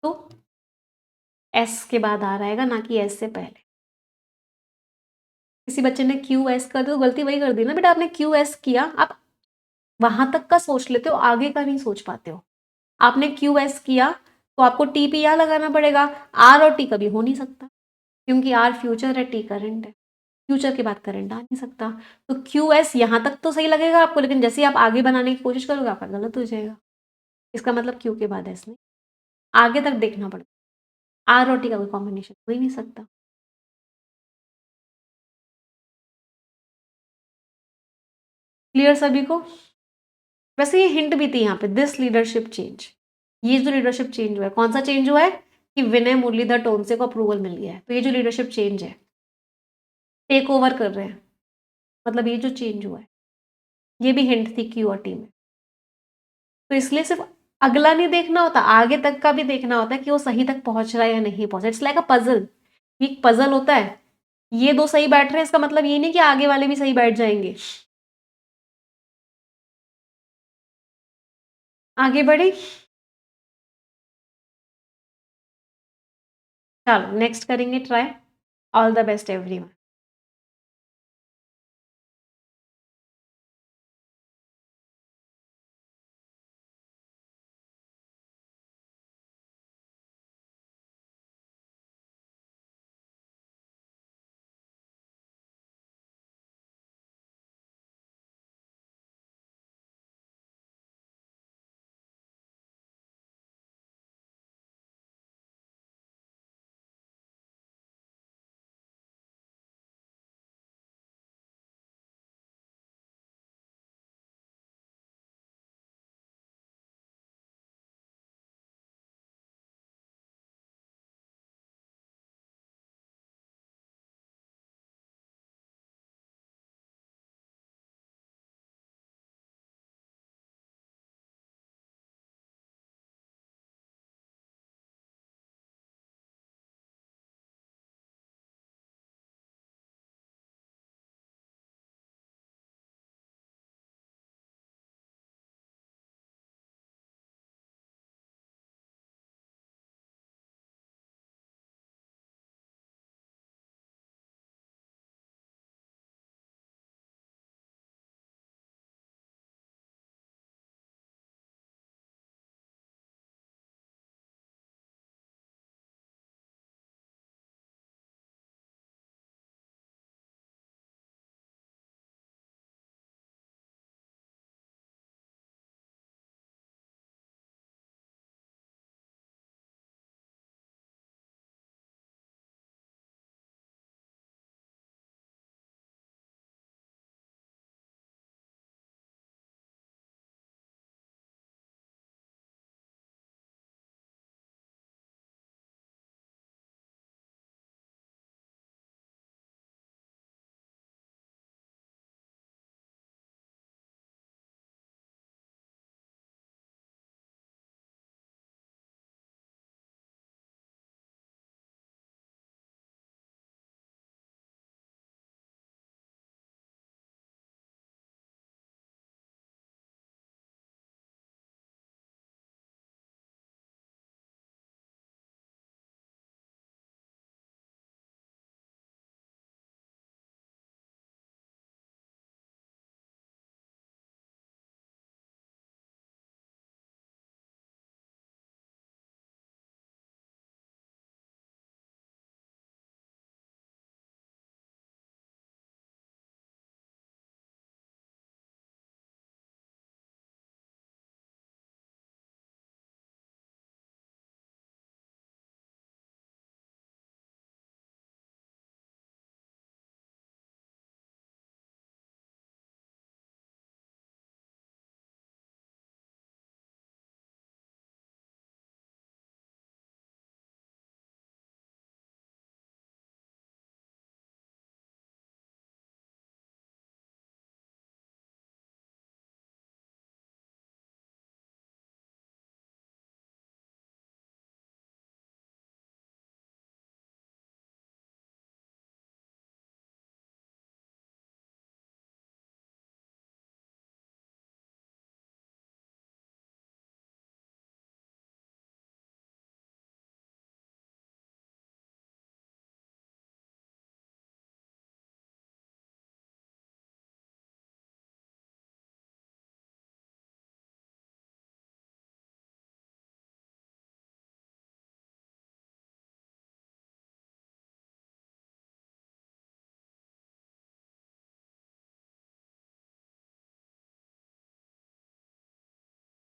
तो एस के बाद आ रहेगा, ना कि एस से पहले। किसी बच्चे ने क्यू एस कर दिया तो गलती वही कर दी ना बेटा, आपने क्यू एस किया, आप वहां तक का सोच लेते हो, आगे का नहीं सोच पाते हो। आपने क्यू एस किया तो आपको टी पी यहाँ लगाना पड़ेगा, आर और टी कभी हो नहीं सकता, क्योंकि आर फ्यूचर है, टी करंट है, फ्यूचर के बाद करंट आ नहीं सकता। तो क्यू एस यहाँ तक तो सही लगेगा आपको, लेकिन जैसे ही आप आगे बनाने की कोशिश करोगे आपका गलत हो जाएगा। इसका मतलब क्यू के बाद एस नहीं, आगे तक देखना पड़ता, आर और टी का कोई कॉम्बिनेशन हो ही नहीं सकता। क्लियर सभी को? वैसे ये हिंट भी थी यहाँ पे, दिस लीडरशिप चेंज, ये जो लीडरशिप चेंज हुआ है, कौन सा चेंज हुआ है कि विनय मुरलीधर टोनसे को अप्रूवल मिल गया है, तो ये जो लीडरशिप चेंज है, टेक ओवर कर रहे हैं, मतलब ये जो चेंज हुआ है, ये भी हिंट थी क्यू और टी में। तो इसलिए सिर्फ अगला नहीं देखना होता, आगे तक का भी देखना होता है कि वो सही तक पहुंच रहा है या नहीं पहुंच रहा। इट्स लाइक अ पजल, एक पजल होता है, ये दो सही बैठ रहे हैं, इसका मतलब ये नहीं कि आगे वाले भी सही बैठ जाएंगे। आगे बढ़े, चलो नेक्स्ट करेंगे try. All the best everyone.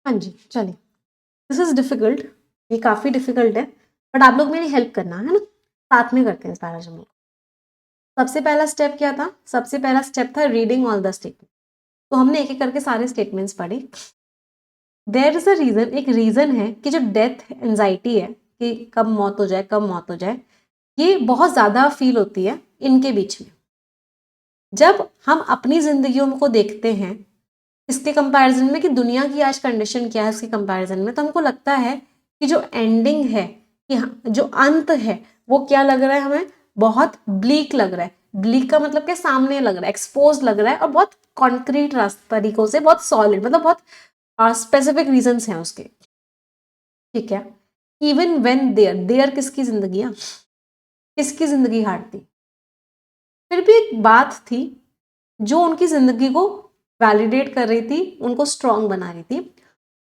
हाँ जी, चलिए। दिस इज डिफिकल्ट, ये काफी डिफिकल्ट है, बट आप लोग मेरी हेल्प करना है ना, साथ में करते हैं इस पैराजम को। सबसे पहला स्टेप क्या था? सबसे पहला स्टेप था रीडिंग ऑल द स्टेटमेंट। तो हमने एक एक करके सारे स्टेटमेंट्स पढ़े। देयर इज अ रीजन, एक रीजन है कि जो डेथ एंजाइटी है कि कब मौत हो जाए, कब मौत हो जाए, ये बहुत ज्यादा फील होती है इनके बीच में। जब हम अपनी जिंदगियों को देखते हैं इसके कंपैरिजन में कि दुनिया की आज कंडीशन क्या है उसके कंपैरिजन में, तो हमको लगता है कि जो एंडिंग है, कि हाँ, जो अंत है वो क्या लग रहा है हमें, बहुत ब्लीक लग रहा है, ब्लीक का मतलब क्या, सामने लग रहा है, एक्सपोज लग रहा है, और बहुत कॉन्क्रीट तरीकों से, बहुत सॉलिड, मतलब बहुत स्पेसिफिक रीजंस हैं उसके, ठीक है। इवन वेन देयर किसकी जिंदगी है, किसकी जिंदगी हार्ड थी, फिर भी एक बात थी जो उनकी जिंदगी को वैलिडेट कर रही थी, उनको स्ट्रांग बना रही थी।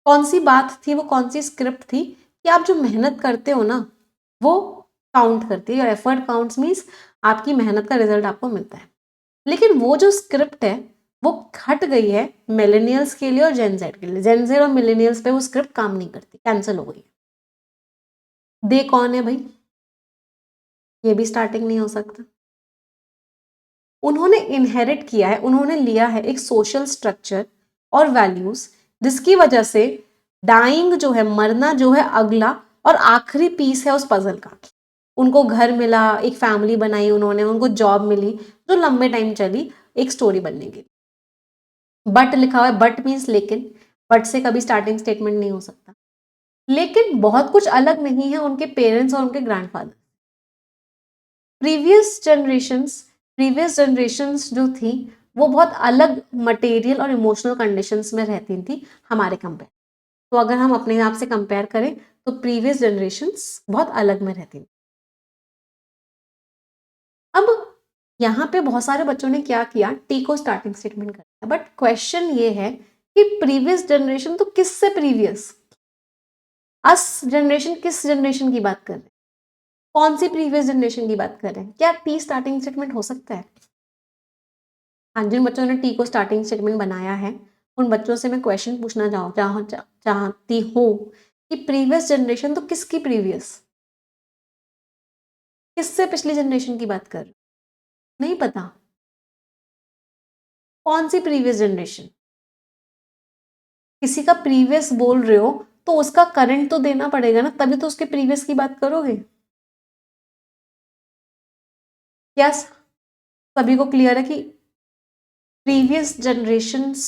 कौन सी बात थी वो, कौन सी स्क्रिप्ट थी, कि आप जो मेहनत करते हो ना वो काउंट करती है, योर एफर्ट काउंट्स मीन्स आपकी मेहनत का रिजल्ट आपको मिलता है। लेकिन वो जो स्क्रिप्ट है वो हट गई है मिलेनियल्स के लिए और जेनजेड के लिए, जेनजेड और मिलेनियल्स पे वो स्क्रिप्ट काम नहीं करती, कैंसिल हो गई। दे कौन है भाई, ये भी स्टार्टिंग नहीं हो सकता। उन्होंने इनहेरिट किया है, उन्होंने लिया है एक सोशल स्ट्रक्चर और वैल्यूज, जिसकी वजह से डाइंग जो है, मरना जो है अगला और आखिरी पीस है उस पजल का। उनको घर मिला, एक फैमिली बनाई उन्होंने, उनको जॉब मिली जो लंबे टाइम चली एक स्टोरी बनने की। बट लिखा हुआ है, बट मीन्स लेकिन, बट से कभी स्टार्टिंग स्टेटमेंट नहीं हो सकता। लेकिन बहुत कुछ अलग नहीं है उनके पेरेंट्स और उनके ग्रैंडफादर। प्रीवियस जनरेशंस जो थी वो बहुत अलग मटेरियल और इमोशनल कंडीशंस में रहती थी हमारे कंपेयर। तो अगर हम अपने आप से कंपेयर करें तो प्रीवियस जनरेशंस बहुत अलग में रहती थी। अब यहाँ पे बहुत सारे बच्चों ने क्या किया, टी को स्टार्टिंग स्टेटमेंट कर दिया, बट क्वेश्चन ये है कि प्रीवियस जनरेशन तो किससे प्रीवियस, अस जनरेशन किस जनरेशन की बात कर रहे हैं, कौन सी प्रीवियस जनरेशन की बात कर रहे हैं, क्या टी स्टार्टिंग स्टेटमेंट हो सकता है? हाँ, जिन बच्चों ने टी को स्टार्टिंग स्टेटमेंट बनाया है उन बच्चों से मैं क्वेश्चन पूछना चाहती हूँ कि प्रीवियस जनरेशन तो किसकी प्रीवियस, किससे पिछली जनरेशन की बात कर रहे हो? नहीं पता कौन सी प्रीवियस जनरेशन, किसी का प्रीवियस बोल रहे हो तो उसका करंट तो देना पड़ेगा ना, तभी तो उसके प्रीवियस की बात करोगे। क्या सभी को क्लियर है कि प्रीवियस जनरेशंस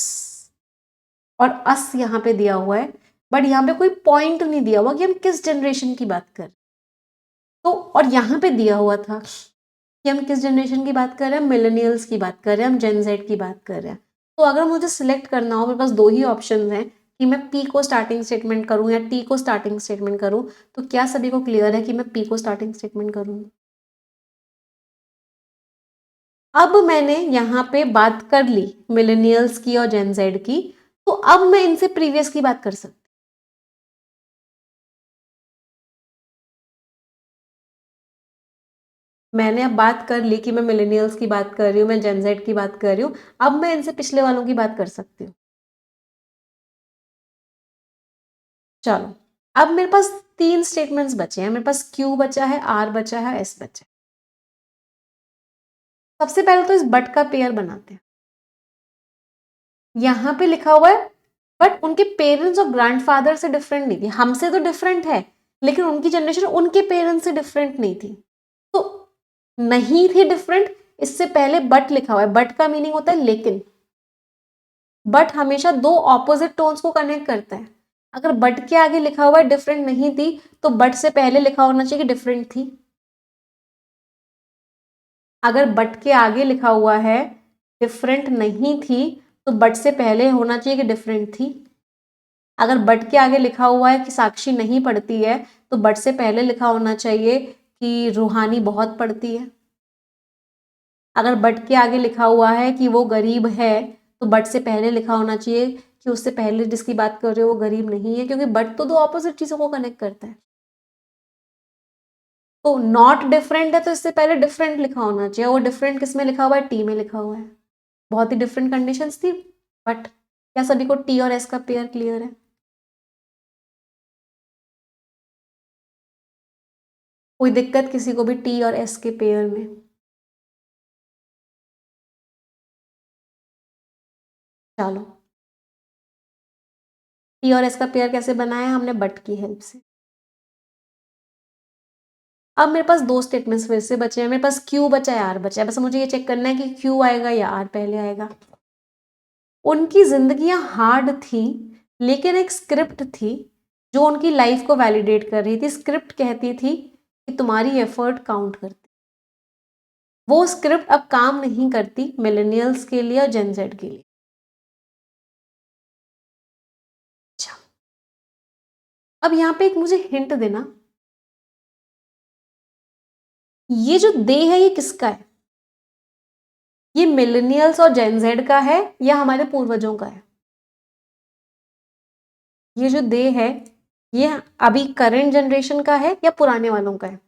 और अस यहाँ पे दिया हुआ है, बट यहाँ पे कोई पॉइंट नहीं दिया हुआ कि हम किस जनरेशन की बात कर, तो और यहाँ पे दिया हुआ था कि हम किस जनरेशन की बात कर रहे हैं, मिलेनियल्स की बात कर रहे हैं, हम जेन जेड की बात कर रहे हैं। तो अगर मुझे सिलेक्ट करना हो, मेरे पास दो ही ऑप्शन हैं कि मैं पी को स्टार्टिंग स्टेटमेंट करूं या टी को स्टार्टिंग स्टेटमेंट करूं, तो क्या सभी को क्लियर है कि मैं पी को स्टार्टिंग स्टेटमेंट करूंगी? अब मैंने यहाँ पे बात कर ली मिलेनियल्स की और जेन जेड की, तो अब मैं इनसे प्रीवियस की बात कर सकती, मैंने अब बात कर ली कि मैं मिलेनियल्स की बात कर रही हूँ, मैं जेन जेड की बात कर रही हूँ, अब मैं इनसे पिछले वालों की बात कर सकती हूँ। चलो, अब मेरे पास तीन स्टेटमेंट्स बचे हैं, मेरे पास क्यू बचा है, आर बचा है, एस बचा है। सबसे पहले तो इस बट का पेयर बनाते हैं। यहां पे लिखा हुआ है बट उनके पेरेंट्स और ग्रैंडफादर से डिफरेंट नहीं थी, हमसे तो डिफरेंट है लेकिन उनकी जनरेशन उनके पेरेंट्स से डिफरेंट नहीं थी, तो नहीं थी डिफरेंट, इससे पहले बट लिखा हुआ है, बट का मीनिंग होता है लेकिन, बट हमेशा दो ऑपोजिट टोन्स को कनेक्ट करता है। अगर बट के आगे लिखा हुआ है डिफरेंट नहीं थी, तो बट से पहले लिखा होना चाहिए कि डिफरेंट थी। अगर बट के आगे लिखा हुआ है डिफरेंट नहीं थी, तो बट से पहले होना चाहिए कि डिफरेंट थी। अगर बट के आगे लिखा हुआ है कि साक्षी नहीं पढ़ती है, तो बट से पहले लिखा होना चाहिए कि रूहानी बहुत पढ़ती है। अगर बट के आगे लिखा हुआ है कि वो गरीब है, तो बट से पहले लिखा होना चाहिए कि उससे पहले जिसकी बात कर रहे हो वो गरीब नहीं है, क्योंकि बट तो दो ऑपोजिट चीजों को कनेक्ट करता है। तो नॉट डिफरेंट है तो इससे पहले डिफरेंट लिखा होना चाहिए, वो डिफरेंट किस में लिखा हुआ है, टी में लिखा हुआ है। बहुत ही डिफरेंट कंडीशंस थी, बट क्या सभी को टी और एस का पेयर क्लियर है? कोई दिक्कत किसी को भी टी और एस के पेयर में? चलो, टी और एस का पेयर कैसे बनाया हमने, बट की हेल्प से। अब मेरे पास दो स्टेटमेंट्स फिर से बचे हैं, मेरे पास क्यू बचा है, आर बचा है, बस मुझे ये चेक करना है कि क्यू आएगा या आर पहले आएगा। उनकी जिंदगियां हार्ड थी, लेकिन एक स्क्रिप्ट थी जो उनकी लाइफ को वैलिडेट कर रही थी। स्क्रिप्ट कहती थी कि तुम्हारी एफर्ट काउंट करती, वो स्क्रिप्ट अब काम नहीं करती मिलेनियल्स के लिए और जेन जेड के लिए। अच्छा, अब यहाँ पे एक मुझे हिंट देना, ये जो दे है ये किसका है? ये मिलेनियल्स और जेन जेड का है या हमारे पूर्वजों का है? ये जो दे है ये अभी करंट जनरेशन का है या पुराने वालों का है?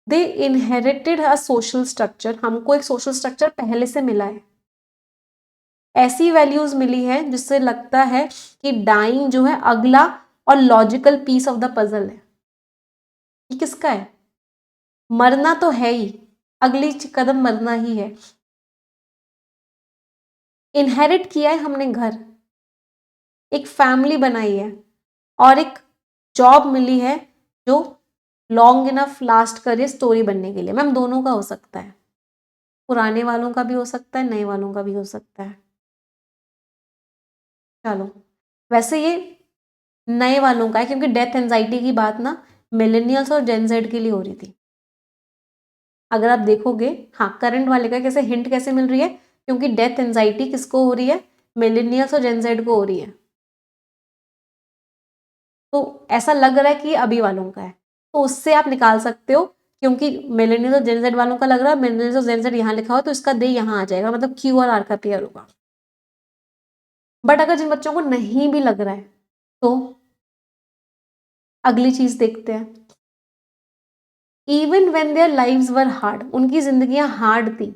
दे इनहेरिटेड अ सोशल स्ट्रक्चर, हमको एक सोशल स्ट्रक्चर पहले से मिला है, ऐसी वैल्यूज मिली है जिससे लगता है कि डाइंग जो है अगला और logical piece of the puzzle है। ये किसका है? मरना तो है ही, अगली कदम मरना ही है। इनहेरिट किया है हमने घर, एक फैमिली बनाई है और एक जॉब मिली है जो लॉन्ग इनफ लास्ट करे स्टोरी बनने के लिए। मैम दोनों का हो सकता है, पुराने वालों का भी हो सकता है, नए वालों का भी हो सकता है। चलो, वैसे ये नए वालों का है क्योंकि डेथ एंजाइटी की बात ना मिलेनियल्स और जेन जेड के लिए हो रही थी। अगर आप देखोगे, हाँ करंट वाले का कैसे हिंट कैसे मिल रही है, क्योंकि डेथ एंजाइटी किसको हो रही है? मिलेनियल्स और जेन जेड को हो रही है। तो ऐसा लग रहा है कि अभी वालों का है, तो उससे आप निकाल सकते हो, क्योंकि मिलेनियल्स और जेन जेड वालों का लग रहा है, मिलेनियल्स और जेन जेड यहाँ लिखा हुआ तो इसका दे यहाँ आ जाएगा, मतलब क्यू और आर का पेयर होगा। बट अगर जिन बच्चों को नहीं भी लग रहा है तो अगली चीज देखते हैं। Even when their lives were hard, उनकी जिंदगियां हार्ड थी।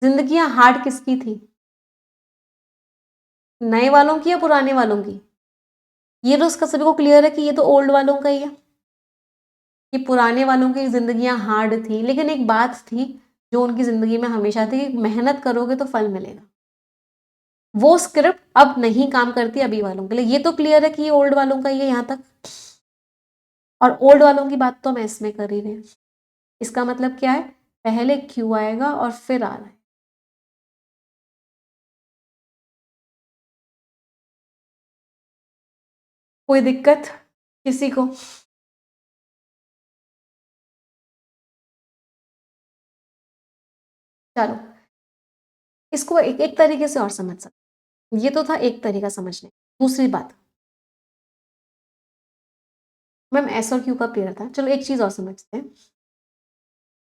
जिंदगियां हार्ड किसकी थी? नए वालों की या पुराने वालों की? ये तो उसका सभी को क्लियर है कि ये तो ओल्ड वालों का ही है, कि पुराने वालों की जिंदगियां हार्ड थी। लेकिन एक बात थी जो उनकी जिंदगी में हमेशा थी, कि मेहनत करोगे तो फल मिलेगा। वो स्क्रिप्ट अब नहीं काम करती अभी वालों के लिए। ये तो क्लियर है कि ये ओल्ड वालों का ही है यहाँ तक, और ओल्ड वालों की बात तो हम इसमें कर ही रहे हैं। इसका मतलब क्या है? पहले क्यू आएगा और फिर आ रहा है। कोई दिक्कत किसी को? चलो, इसको एक एक तरीके से और समझ सकते। ये तो था एक तरीका समझने। दूसरी बात, मैम एस और क्यू का पेयर था, चलो एक चीज और समझते हैं,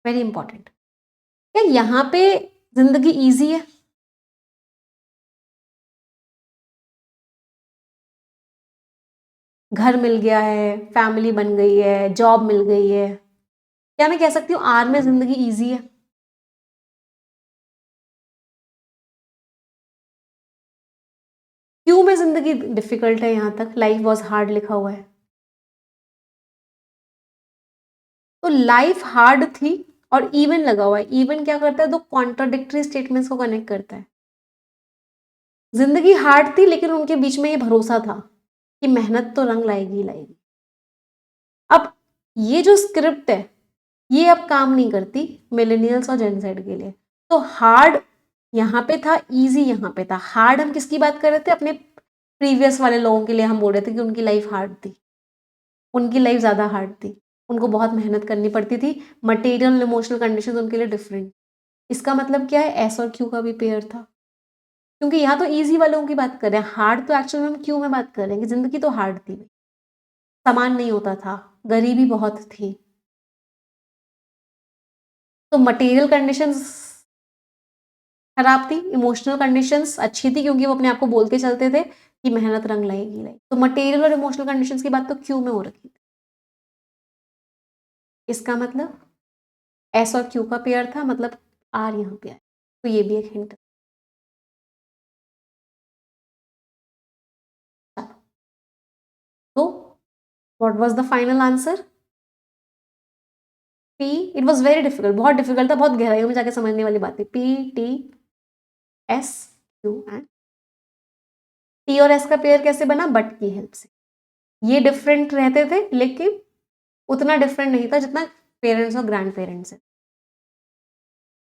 वेरी इंपॉर्टेंट। क्या यहाँ पे जिंदगी इजी है? घर मिल गया है, फैमिली बन गई है, जॉब मिल गई है, क्या मैं कह सकती हूँ आर में जिंदगी इजी है? क्यू में जिंदगी डिफिकल्ट है, यहाँ तक लाइफ वॉज हार्ड लिखा हुआ है। तो लाइफ हार्ड थी और इवन लगा हुआ है। इवन क्या करता है? दो कॉन्ट्राडिक्टरी स्टेटमेंट्स को कनेक्ट करता है। जिंदगी हार्ड थी लेकिन उनके बीच में ये भरोसा था कि मेहनत तो रंग लाएगी ही लाएगी। अब ये जो स्क्रिप्ट है ये अब काम नहीं करती मिलेनियल्स और जेन जेड के लिए। तो हार्ड यहाँ पे था, इजी यहाँ पे था। हार्ड हम किसकी बात कर रहे थे? अपने प्रीवियस वाले लोगों के लिए हम बोल रहे थे कि उनकी लाइफ हार्ड थी, उनकी लाइफ ज़्यादा हार्ड थी, उनको बहुत मेहनत करनी पड़ती थी, मटेरियल इमोशनल कंडीशन उनके लिए डिफरेंट। इसका मतलब क्या है? एस और क्यू का भी पेयर था, क्योंकि यहाँ तो इजी वालों की बात कर रहे हैं, हार्ड तो एक्चुअल में हम क्यू में बात कर रहे हैं कि जिंदगी तो हार्ड थी, सामान नहीं होता था, गरीबी बहुत थी, तो मटेरियल कंडीशंस खराब थी, इमोशनल कंडीशंस अच्छी थी क्योंकि वो अपने आप को बोल के चलते थे कि मेहनत रंग लाएगी लाएगी। तो मटेरियल और इमोशनल कंडीशंस की बात तो क्यू में हो रखी थी। इसका मतलब एस और क्यू का पेयर था, मतलब आर यहाँ पे आया, तो ये भी एक हिंट। तो what was the final answer? P. It was very difficult, बहुत डिफिकल्ट था, बहुत गहराइयों में जाके समझने वाली बात थी। P T S Q and T और एस का पेयर कैसे बना? बट की हेल्प से। ये डिफरेंट रहते थे लेकिन उतना डिफरेंट नहीं था जितना पेरेंट्स और ग्रैंड पेरेंट्स है।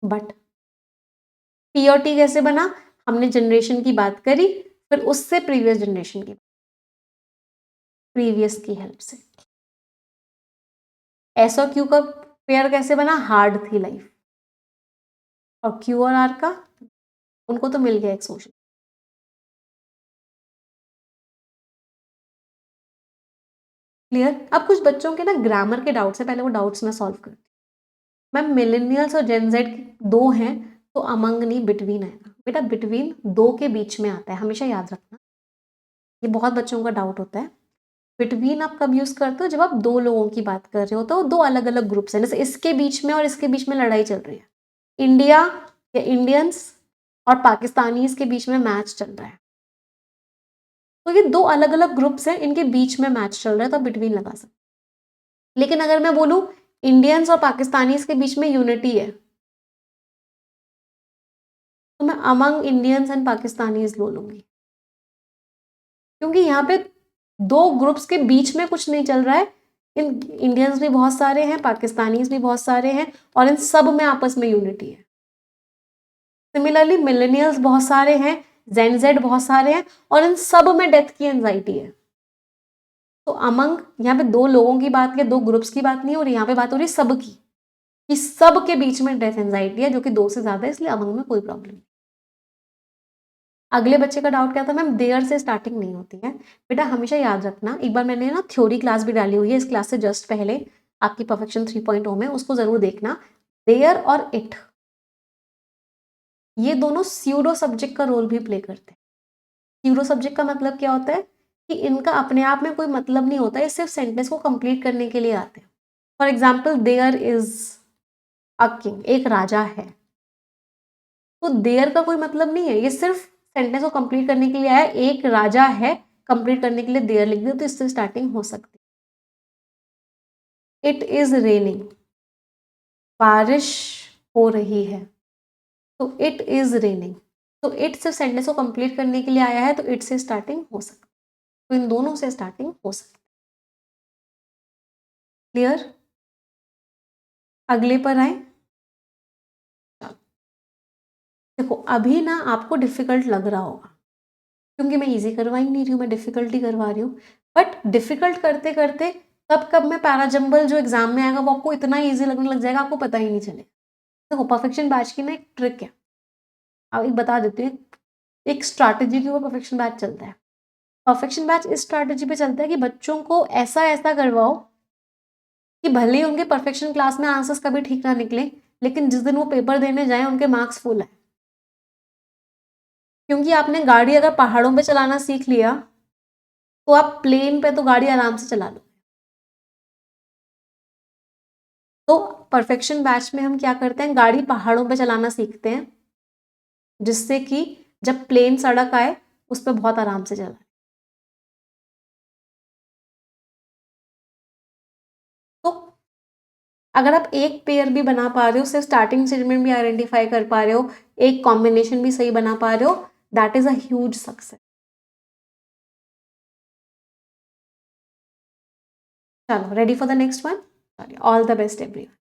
बट पी और टी कैसे बना? हमने जनरेशन की बात करी, फिर उससे प्रीवियस जनरेशन की, प्रीवियस की हेल्प से। एस और क्यू का पेयर कैसे बना? हार्ड थी लाइफ, और क्यू और आर का, उनको तो मिल गया एक सोशल। क्लियर? अब कुछ बच्चों के ना ग्रामर के डाउट्स है, पहले वो डाउट्स मैं सॉल्व करती हूँ। मैम मिलेनियल्स और जेनजेड दो हैं, तो अमंग नहीं बिटवीन आएगा। बेटा बिटवीन दो के बीच में आता है, हमेशा याद रखना, ये बहुत बच्चों का डाउट होता है। बिटवीन आप कब यूज करते हो? जब आप दो लोगों की बात कर रहे हो, तो दो अलग अलग ग्रुप्स हैं, जैसे इसके बीच में और इसके बीच में लड़ाई चल रही है, इंडिया या इंडियंस और पाकिस्तानीज के बीच में मैच चल रहा है, तो ये दो अलग अलग ग्रुप्स हैं, इनके बीच में मैच चल रहा है, तो आप बिटवीन लगा सकते। लेकिन अगर मैं बोलूं इंडियंस और पाकिस्तानीज के बीच में यूनिटी है, तो मैं अमंग इंडियंस एंड पाकिस्तानीज बोलूंगी, क्योंकि यहाँ पे दो ग्रुप्स के बीच में कुछ नहीं चल रहा है। इन इंडियंस भी बहुत सारे हैं, पाकिस्तानीज भी बहुत सारे हैं, और इन सब में आपस में यूनिटी है। सिमिलरली मिलेनियल्स बहुत सारे हैं, जेनजेड बहुत सारे हैं, और इन सब में डेथ की एंजाइटी है। तो अमंग, यहाँ पे दो लोगों की बात या दो ग्रुप्स की बात नहीं हो रही, यहाँ पे बात हो रही है सबकी, कि सब के बीच में डेथ एंजाइटी है, जो कि दो से ज्यादा है, इसलिए अमंग में कोई प्रॉब्लम नहीं। अगले बच्चे का डाउट क्या था? मैम देयर से स्टार्टिंग नहीं होती है। बेटा हमेशा याद रखना, एक बार मैंने ना थ्योरी क्लास भी डाली हुई है इस क्लास से जस्ट पहले, आपकी परफेक्शन 3.0 में, उसको जरूर देखना। देयर और इट, ये दोनों स्यूडो सब्जेक्ट का रोल भी प्ले करते हैं। स्यूडो सब्जेक्ट का मतलब क्या होता है? कि इनका अपने आप में कोई मतलब नहीं होता, ये सिर्फ सेंटेंस को कंप्लीट करने के लिए आते हैं। For example there is a king, एक राजा है, तो देयर का कोई मतलब नहीं है, ये सिर्फ सेंटेंस को कंप्लीट करने के लिए आया, एक राजा है, कंप्लीट करने के लिए देयर लिख दिया, तो इससे स्टार्टिंग हो सकती है। इट इज रेनिंग, बारिश हो रही है, तो इट इज रेनिंग, तो इट सिर्फ सेंटेंस को कंप्लीट करने के लिए आया है, तो इट से स्टार्टिंग हो सकती है, तो इन दोनों से स्टार्टिंग हो सकती है। क्लियर? अगले पर आए। देखो अभी ना आपको डिफिकल्ट लग रहा होगा, क्योंकि मैं इजी करवा ही नहीं रही हूँ, मैं डिफिकल्टी करवा रही हूँ, बट डिफिकल्ट करते करते कब कब मैं पैराजंबल जो एग्जाम में आएगा वो आपको इतना इजी लगने लग जाएगा, आपको पता ही नहीं चलेगा। देखो परफेक्शन बैच की ना एक ट्रिक है, अब एक बता देती हूँ, एक स्ट्रैटेजी के ऊपर परफेक्शन बैच चलता है। परफेक्शन बैच इस स्ट्रैटेजी पे चलता है कि बच्चों को ऐसा ऐसा करवाओ कि भले ही उनके परफेक्शन क्लास में आंसर्स कभी ठीक ना निकले, लेकिन जिस दिन वो पेपर देने जाए उनके मार्क्स फुल है। क्योंकि आपने गाड़ी अगर पहाड़ों पे चलाना सीख लिया, तो आप प्लेन पे तो गाड़ी आराम से चला लो। तो परफेक्शन बैच में हम क्या करते हैं, गाड़ी पहाड़ों पे चलाना सीखते हैं, जिससे कि जब प्लेन सड़क आए उस पर बहुत आराम से चला। तो अगर आप एक पेयर भी बना पा रहे हो, सिर्फ स्टार्टिंग स्टेटमेंट भी आइडेंटिफाई कर पा रहे हो, एक कॉम्बिनेशन भी सही बना पा रहे हो, that is a huge success. चलो ready for the next one? All the best everyone.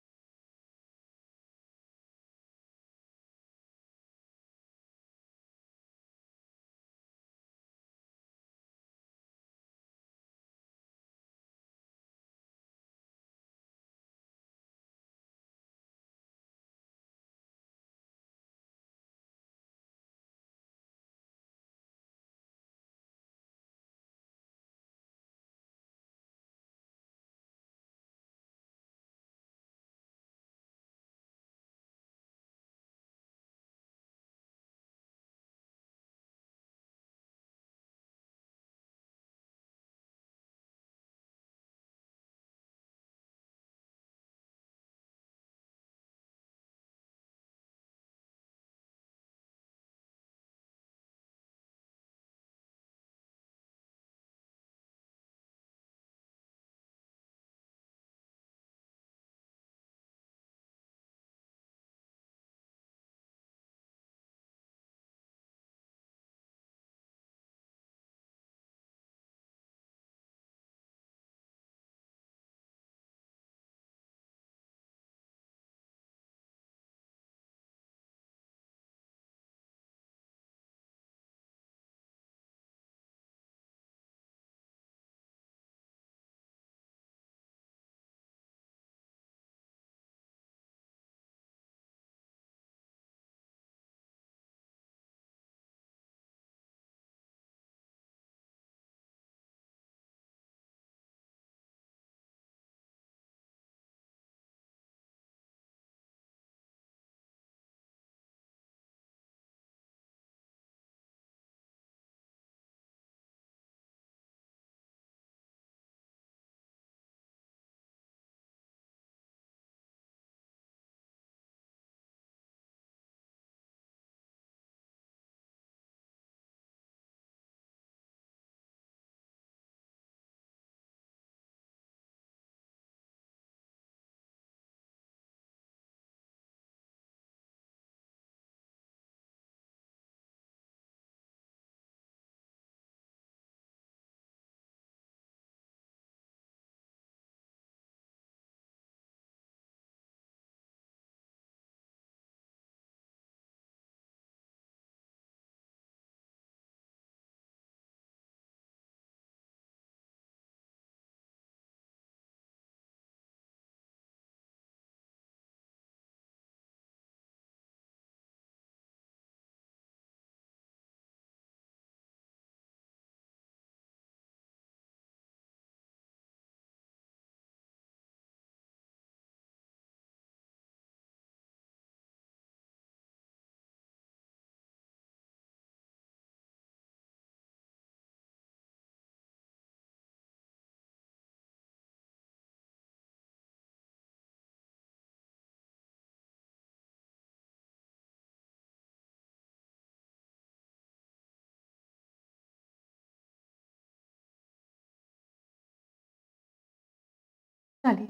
चलिए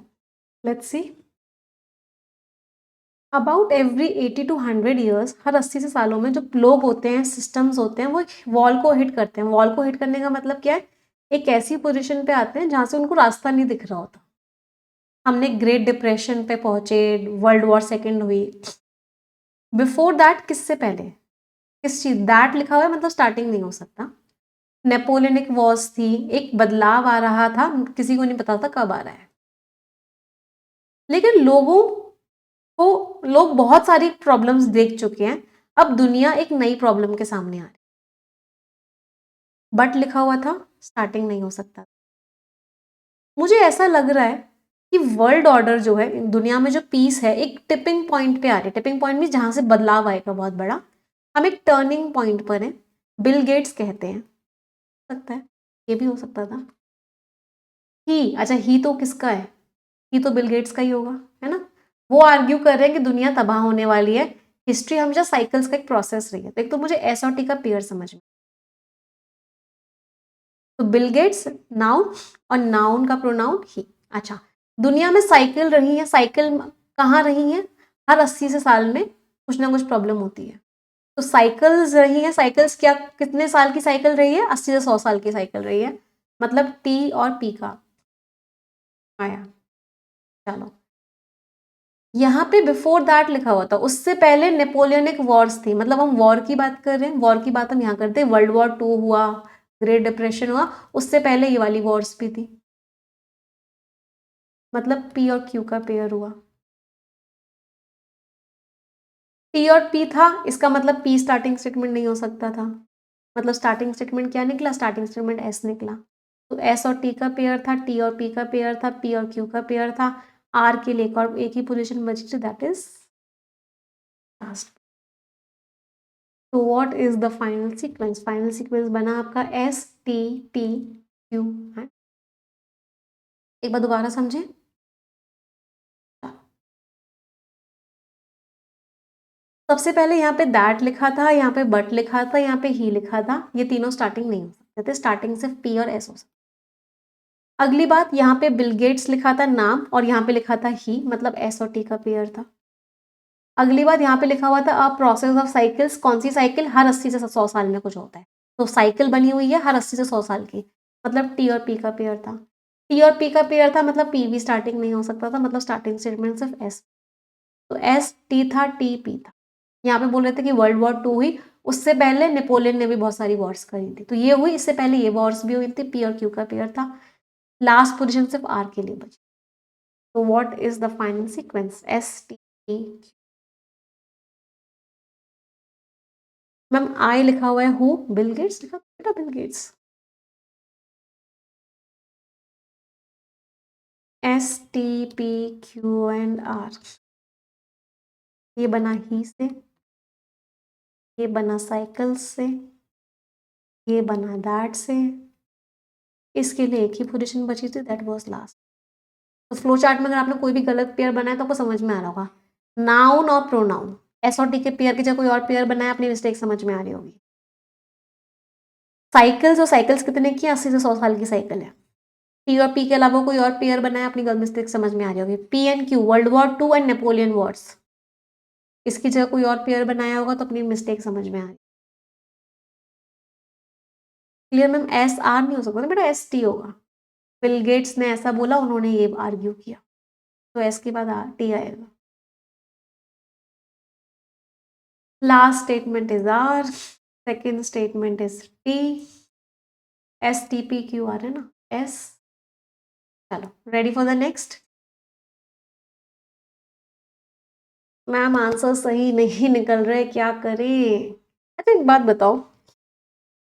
let's see. About every 80 to 100 years, हर 80 से सालों में जो लोग होते हैं, सिस्टम्स होते हैं, वो वॉल को हिट करते हैं। वॉल को हिट करने का मतलब क्या है? एक ऐसी पोजीशन पे आते हैं जहां से उनको रास्ता नहीं दिख रहा होता। हमने ग्रेट डिप्रेशन पे पहुंचे, वर्ल्ड वॉर सेकेंड हुई। बिफोर दैट, किससे पहले, किस चीज दैट लिखा हुआ है मतलब स्टार्टिंग नहीं हो सकता। नेपोलियनिक वॉर्स थी, एक बदलाव आ रहा था, किसी को नहीं पता था कब आ रहा है। लेकिन लोग बहुत सारी प्रॉब्लम्स देख चुके हैं। अब दुनिया एक नई प्रॉब्लम के सामने आ रही। बट लिखा हुआ था, स्टार्टिंग नहीं हो सकता। मुझे ऐसा लग रहा है कि वर्ल्ड ऑर्डर जो है, दुनिया में जो पीस है, एक टिपिंग पॉइंट पे आ रही है। टिपिंग पॉइंट में जहां से बदलाव आएगा बहुत बड़ा। हम एक टर्निंग पॉइंट पर हैं। बिल गेट्स कहते हैं, हो सकता है, ये भी हो सकता था। ही, अच्छा ही तो किसका है? ही तो बिल गेट्स का ही होगा, है ना। वो आर्ग्यू कर रहे हैं कि दुनिया तबाह होने वाली है। हिस्ट्री हमेशा साइकिल्स का एक प्रोसेस रही है। तो एक तो मुझे एस और टी का पेयर समझ में। तो बिल गेट्स नाउन, और नाउन का प्रोनाउन ही। अच्छा, दुनिया में साइकिल रही है। साइकिल कहाँ रही है? हर 80 से साल में कुछ ना कुछ प्रॉब्लम होती है। तो साइकिल्स रही है। साइकिल्स क्या, कितने साल की साइकिल रही है? 80 से 100 साल की साइकिल रही है। मतलब टी और पी का आया। चलो, यहाँ पे बिफोर दैट लिखा हुआ था, उससे पहले नेपोलियनिक वॉर्स थी। मतलब हम वॉर की बात कर रहे हैं, वॉर की बात हम यहाँ करते हैं। वर्ल्ड वॉर 2 हुआ, ग्रेट डिप्रेशन हुआ, उससे पहले ये वाली वॉर्स भी थी। मतलब पी और क्यू का पेयर हुआ। टी और पी था, इसका मतलब पी स्टार्टिंग स्टेटमेंट नहीं हो सकता था। मतलब स्टार्टिंग स्टेटमेंट क्या निकला? स्टार्टिंग स्टेटमेंट एस निकला। तो एस और टी का पेयर था, टी और पी का पेयर था, पी और क्यू का पेयर था। आर के लिए एक ही पोजीशन बची थी, दैट इज लास्ट। तो what is the final sequence? Final sequence बना आपका एस टी टी क्यू है। एक बार दोबारा समझे। सबसे पहले यहाँ पे दैट लिखा था, यहाँ पे बट लिखा था, यहाँ पे ही लिखा था। ये तीनों स्टार्टिंग नहीं हो सकते थे। स्टार्टिंग सिर्फ पी और एस हो सकता। अगली बात, यहाँ पे बिल गेट्स लिखा था नाम, और यहाँ पे लिखा था ही, मतलब एस और टी का पेयर था। अगली बात, यहाँ पे लिखा हुआ था अ प्रोसेस ऑफ साइकिल्स। कौन सी साइकिल? हर 80 से 100 साल में कुछ होता है। तो साइकिल बनी हुई है हर 80 से 100 साल की। मतलब टी और पी का पेयर था। टी और पी का पेयर था, मतलब पी भी स्टार्टिंग नहीं हो सकता था। मतलब स्टार्टिंग स्टेटमेंट सिर्फ एस। तो एस टी था, टी पी था। यहाँ पे बोल रहे थे कि वर्ल्ड वॉर 2 हुई, उससे पहले नेपोलियन ने भी बहुत सारी वॉर्स करी थी। तो ये हुई, इससे पहले ये वॉर्स भी हुई थी। पी और क्यू का पेयर था। लास्ट पोजिशन सिर्फ आर के लिए बची। तो what is the final sequence? S T P. Ma'am I लिखा हुआ है, हु? बिल गेट्स लिखा बेटा, Bill Gates. S T P Q and R. ये बना ही से, ये बना साइकिल से, ये बना दैट से। इसके लिए एक ही पोजीशन बची थी, दैट वाज लास्ट। तो फ्लो चार्ट में अगर आपने कोई भी गलत पेयर बनाया तो आपको समझ में आ रहा होगा। नाउन और प्रोनाउन, एस और टी के पेयर की जगह कोई और पेयर बनाया, अपनी मिस्टेक समझ में आ रही होगी। साइकिल्स, और साइकिल्स कितने की? 80 से 100 साल की साइकिल है। टी और पी के अलावा कोई और पेयर बनाया, अपनी गलत मिस्टेक समझ में आ रही होगी। P and Q, world war 2 and Napoleon Wars. इसकी जगह कोई और पेयर बनाया होगा तो अपनी मिस्टेक समझ में आ रही। Clear ma'am? एस आर नहीं हो सकता ना बेटा, एस टी होगा। बिल गेट्स ने ऐसा बोला, उन्होंने ये आर्ग्यू किया, तो एस के बाद आर टी आएगा। Last statement is R, second statement is T. S T P Q R है ना, एस। चलो, ready for the next. Ma'am answer सही नहीं निकल रहे, क्या करें? अच्छा एक बात बताओ,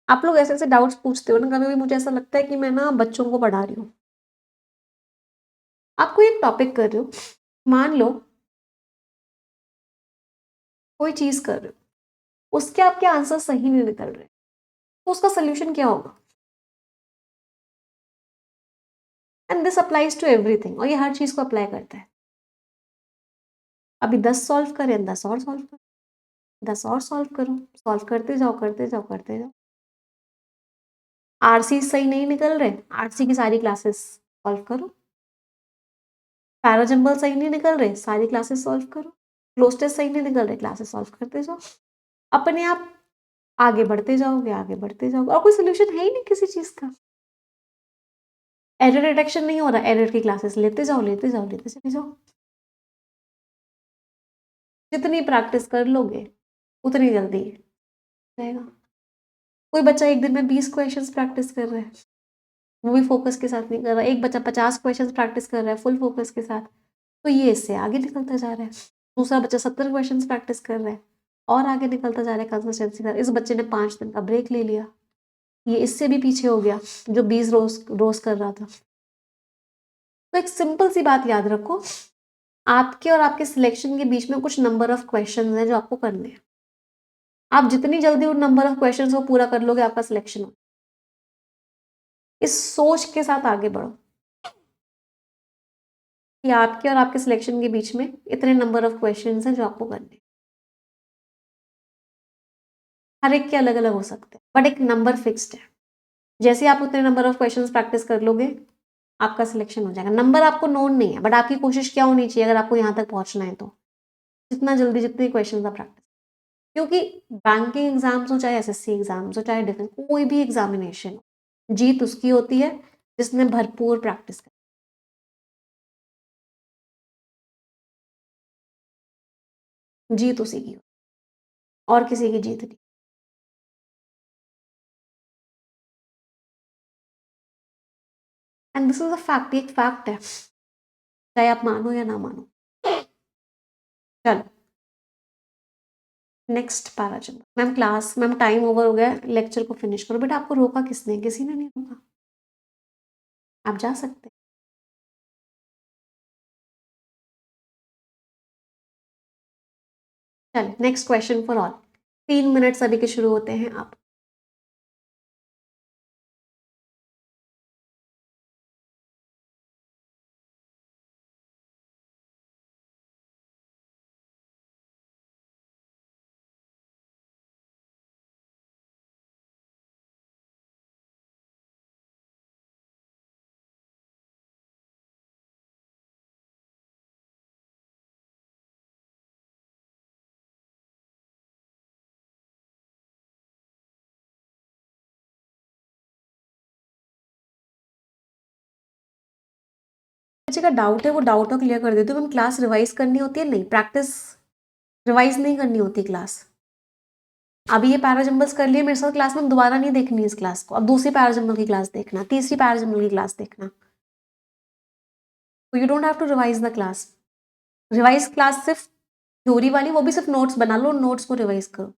आप लोग ऐसे ऐसे डाउट्स पूछते हो ना, कभी कभी मुझे ऐसा लगता है कि मैं ना बच्चों को पढ़ा रही हूँ। आपको एक टॉपिक कर रही हूँ, मान लो कोई चीज कर रहे हो, उसके आपके आंसर सही नहीं निकल रहे, तो उसका सोल्यूशन क्या होगा? And this applies to everything, और ये हर चीज को अप्लाई करता है। अभी 10 सॉल्व करें, 10 और सॉल्व करो, 10 और सॉल्व करो, सॉल्व करते जाओ, करते जाओ, करते जाओ। आरसी सही नहीं निकल रहे, आरसी की सारी क्लासेस सॉल्व करो। पैराजंबल सही नहीं निकल रहे, सारी क्लासेस सॉल्व करो। क्लोज टेस्ट सही नहीं निकल रहे, क्लासेस सॉल्व करते जाओ। अपने आप आगे बढ़ते जाओगे, आगे बढ़ते जाओगे, और कोई सोल्यूशन है ही नहीं किसी चीज़ का। एरर डिटेक्शन नहीं हो रहा, एरर की क्लासेस लेते जाओ, लेते जाओ, लेते चले जाओ। जितनी प्रैक्टिस कर लोगे उतनी जल्दी रहेगा। कोई बच्चा एक दिन में 20 क्वेश्चंस प्रैक्टिस कर रहा है, वो भी फोकस के साथ नहीं कर रहा। एक बच्चा 50 क्वेश्चंस प्रैक्टिस कर रहा है फुल फोकस के साथ, तो ये इससे आगे निकलता जा रहा है। दूसरा बच्चा 70 क्वेश्चंस प्रैक्टिस कर रहा है और आगे निकलता जा रहा है कंसिस्टेंसी का। इस बच्चे ने 5 दिन का ब्रेक ले लिया, ये इससे भी पीछे हो गया जो 20 रोज रोज कर रहा था। तो एक सिंपल सी बात याद रखो, आपके और आपके सिलेक्शन के बीच में कुछ नंबर ऑफ क्वेश्चन हैं जो आपको करने हैं। आप जितनी जल्दी उन नंबर ऑफ क्वेश्चन को पूरा कर लोगे, आपका सिलेक्शन हो। इस सोच के साथ आगे बढ़ो कि आपके और आपके सिलेक्शन के बीच में इतने नंबर ऑफ क्वेश्चंस हैं जो आपको करने हैं। हर एक के अलग अलग हो सकते हैं, बट एक नंबर फिक्स्ड है। जैसे आप उतने नंबर ऑफ क्वेश्चंस प्रैक्टिस कर लोगे, आपका सिलेक्शन हो जाएगा। नंबर आपको नोन नहीं है, बट आपकी कोशिश क्या होनी चाहिए अगर आपको यहाँ तक पहुंचना है तो जितना जल्दी जितने क्वेश्चन आप प्रैक्टिस। क्योंकि बैंकिंग एग्जाम्स हो, चाहे एसएससी एग्जाम्स हो, चाहे डिफेंस, कोई भी एग्जामिनेशन हो, जीत उसकी होती है जिसने भरपूर प्रैक्टिस कर। जीत उसी की हो, और किसी की जीत नहीं। And this is a fact, एक फैक्ट है, चाहे आप मानो या ना मानो। चलो नेक्स्ट पैरा। चलो ma'am, class ma'am time over हो गया, लेक्चर को फिनिश करो। बेटा आपको रोका किसने? किसी ने नहीं रोका, आप जा सकते हैं। चलो next question for all. 3 minutes अभी के शुरू होते हैं आप। बच्चे का डाउट है, वो डाउट को क्लियर कर देती हूँ। मैम क्लास रिवाइज करनी होती है? नहीं, प्रैक्टिस रिवाइज नहीं करनी होती क्लास। अभी ये पैराजंबल्स कर लिए मेरे साथ क्लास में, दोबारा नहीं देखनी इस क्लास को। अब दूसरी पैराजंबल की क्लास देखना, तीसरी पैराजंबल की क्लास देखना। तो you don't have to revise the class. Revise class सिर्फ थ्योरी वाली, वो भी सिर्फ नोट्स बना लो, नोट्स को रिवाइज करो।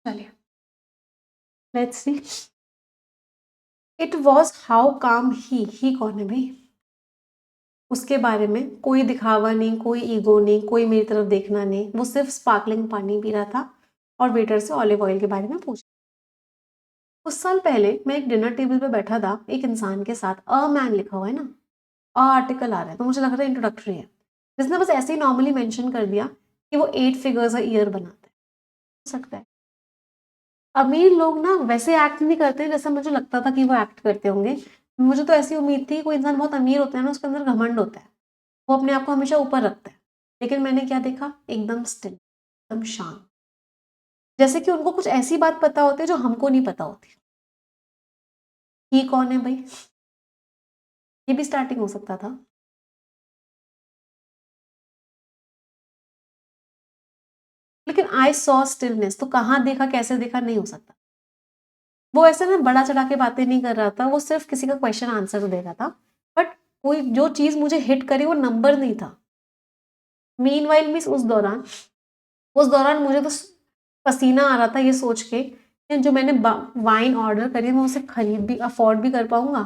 चलिए let's C. It was how काम ही कौन है भाई? उसके बारे में कोई दिखावा नहीं, कोई ईगो नहीं, कोई मेरी तरफ देखना नहीं, वो सिर्फ स्पार्कलिंग पानी पी रहा था और वेटर से ऑलिव ऑयल के बारे में पूछ। कुछ साल पहले मैं एक डिनर टेबल पे बैठा था एक इंसान के साथ, अ मैन लिखा हुआ है ना, अ आर्टिकल आ रहा है, तो मुझे लग रहा है इंट्रोडक्टरी है, जिसने बस ऐसे ही नॉर्मली मेंशन कर दिया कि वो 8 फिगर्स अ ईयर बनाते हैं। हो सकता है अमीर लोग ना वैसे एक्ट नहीं करते जैसा मुझे लगता था कि वो एक्ट करते होंगे। मुझे तो ऐसी उम्मीद थी कोई इंसान बहुत अमीर होता है ना, उसके अंदर घमंड होता है, वो अपने आप को हमेशा ऊपर रखता है। लेकिन मैंने क्या देखा, एकदम स्टिल, एकदम शांत, जैसे कि उनको कुछ ऐसी बात पता होती है जो हमको नहीं पता होती। ही कौन है भाई? ये भी स्टार्टिंग हो सकता था। लेकिन आई सॉ स्टिलनेस, तो कहाँ देखा कैसे देखा नहीं हो सकता। वो ऐसे ना बड़ा चढ़ा के बातें नहीं कर रहा था, वो सिर्फ किसी का क्वेश्चन आंसर दे रहा था। बट कोई जो चीज मुझे हिट करी वो नंबर नहीं था। मीनवाइल मीन्स उस दौरान मुझे तो पसीना आ रहा था ये सोच के कि जो मैंने वाइन ऑर्डर करी है मैं उसे खरीद भी अफोर्ड भी कर पाऊंगा।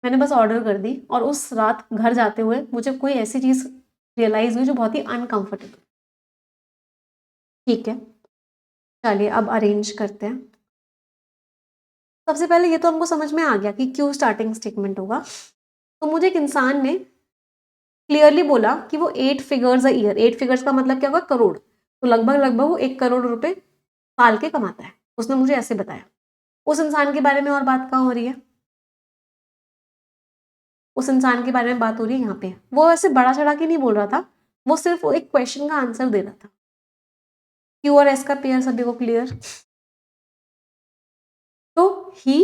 मैंने बस ऑर्डर कर दी और उस रात घर जाते हुए मुझे कोई ऐसी चीज रियलाइज हुई जो बहुत ही अनकंफर्टेबल। ठीक है, चलिए अब अरेंज करते हैं। सबसे पहले ये तो हमको समझ में आ गया कि क्यों स्टार्टिंग स्टेटमेंट होगा। तो मुझे एक इंसान ने क्लियरली बोला कि वो 8 फिगर्स अ ईयर, 8 फिगर्स का मतलब क्या होगा, करोड़, तो लगभग लगभग वो 1 करोड़ रुपए साल के कमाता है, उसने मुझे ऐसे बताया। उस इंसान के बारे में और बात कहाँ हो रही है? उस इंसान के बारे में बात हो रही है यहाँ पे। वो ऐसे बड़ा चढ़ा के नहीं बोल रहा था, वो सिर्फ एक क्वेश्चन का आंसर दे रहा था। क्यू और एस का पेयर सभी को क्लियर? तो ही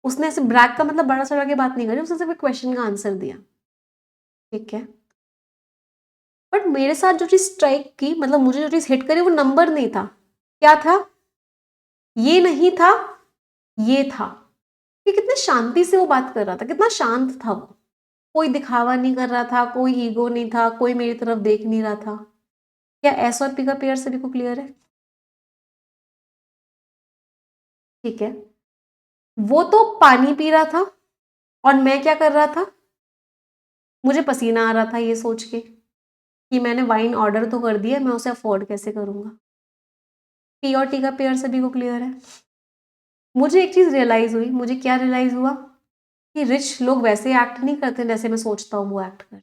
उसने ऐसे ब्रैक का मतलब बड़ा चढ़ा के बात नहीं करी, उसने सिर्फ एक क्वेश्चन का आंसर दिया। ठीक है, बट मेरे साथ जो चीज स्ट्राइक की, मतलब मुझे जो चीज हिट करी वो नंबर नहीं था। क्या था? ये नहीं था, ये था। कि कितने शांति से वो बात कर रहा था, कितना शांत था वो। कोई दिखावा नहीं कर रहा था, कोई ईगो नहीं था, कोई मेरी तरफ देख नहीं रहा था। क्या एस और पी का पेयर सभी को क्लियर है? ठीक है, वो तो पानी पी रहा था और मैं क्या कर रहा था, मुझे पसीना आ रहा था ये सोच के कि मैंने वाइन ऑर्डर तो कर दिया, मैं उसे अफोर्ड कैसे करूंगा। पी और टी का पेयर सभी को क्लियर है? मुझे एक चीज रियलाइज हुई, मुझे क्या रियलाइज हुआ कि रिच लोग वैसे एक्ट नहीं करते जैसे मैं सोचता हूँ वो एक्ट कर।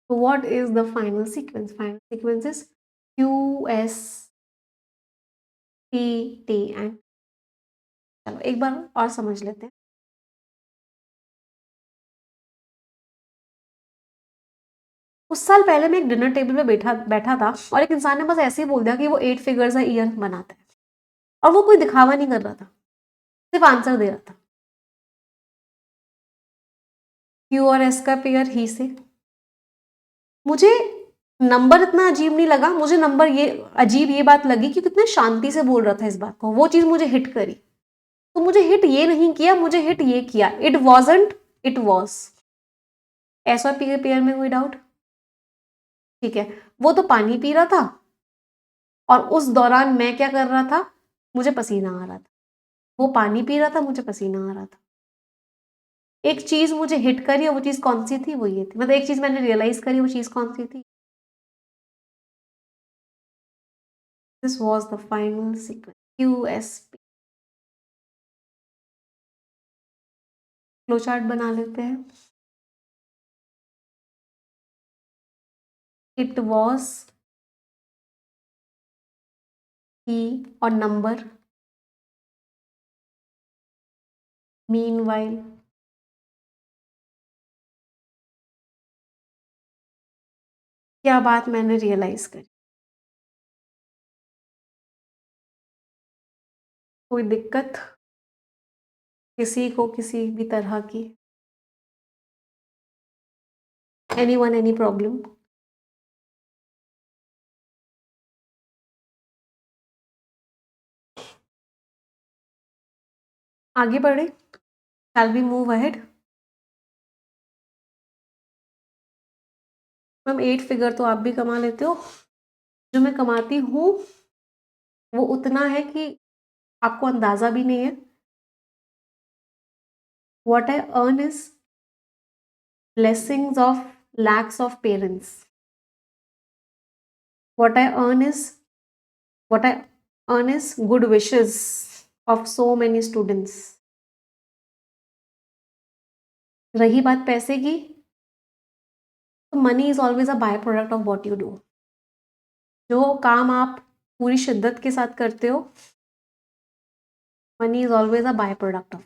तो what is the final sequence? Final sequence is Q S T T and. चलो एक बार और समझ लेते हैं। कुछ साल पहले मैं एक डिनर टेबल पे बैठा बैठा था और एक इंसान ने बस ऐसे ही बोल दिया कि वो 8 फिगर्स अ ईयर बनाता है, और वो कोई दिखावा नहीं कर रहा था, सिर्फ आंसर दे रहा था। क्यू और एस का पेयर ही से। मुझे नंबर इतना अजीब नहीं लगा, मुझे नंबर ये अजीब ये बात लगी कि कितने शांति से बोल रहा था इस बात को, वो चीज मुझे हिट करी। तो मुझे हिट ये नहीं किया, मुझे हिट ये किया, it wasn't, it was. S और पी के पेयर में कोई डाउट? ठीक है, वो तो पानी पी रहा था और उस दौरान मैं क्या कर रहा था, मुझे पसीना आ रहा था। वो पानी पी रहा था, मुझे पसीना आ रहा था। एक चीज मुझे हिट करी और वो चीज कौन सी थी, वो ये थी, मतलब एक चीज मैंने रियलाइज करी, वो चीज कौन सी थी? This was the final sequence, Q S P. Flow chart बना लेते हैं। इट वॉज, ही और नंबर, मीन वाइल। क्या बात मैंने रियलाइज करी? कोई दिक्कत किसी को किसी भी तरह की? Any one, any problem? आगे बढ़े, shall we move ahead? Ma'am 8 figure तो आप भी कमा लेते हो, जो मैं कमाती हूँ वो उतना है कि आपको अंदाज़ा भी नहीं है। What I earn is blessings of lakhs of parents. What I earn is what I earn is good wishes of so many students. रही बात पैसे की, तो money is always a by product of what you do. जो काम आप पूरी शिद्दत के साथ करते हो, money is always a by product of.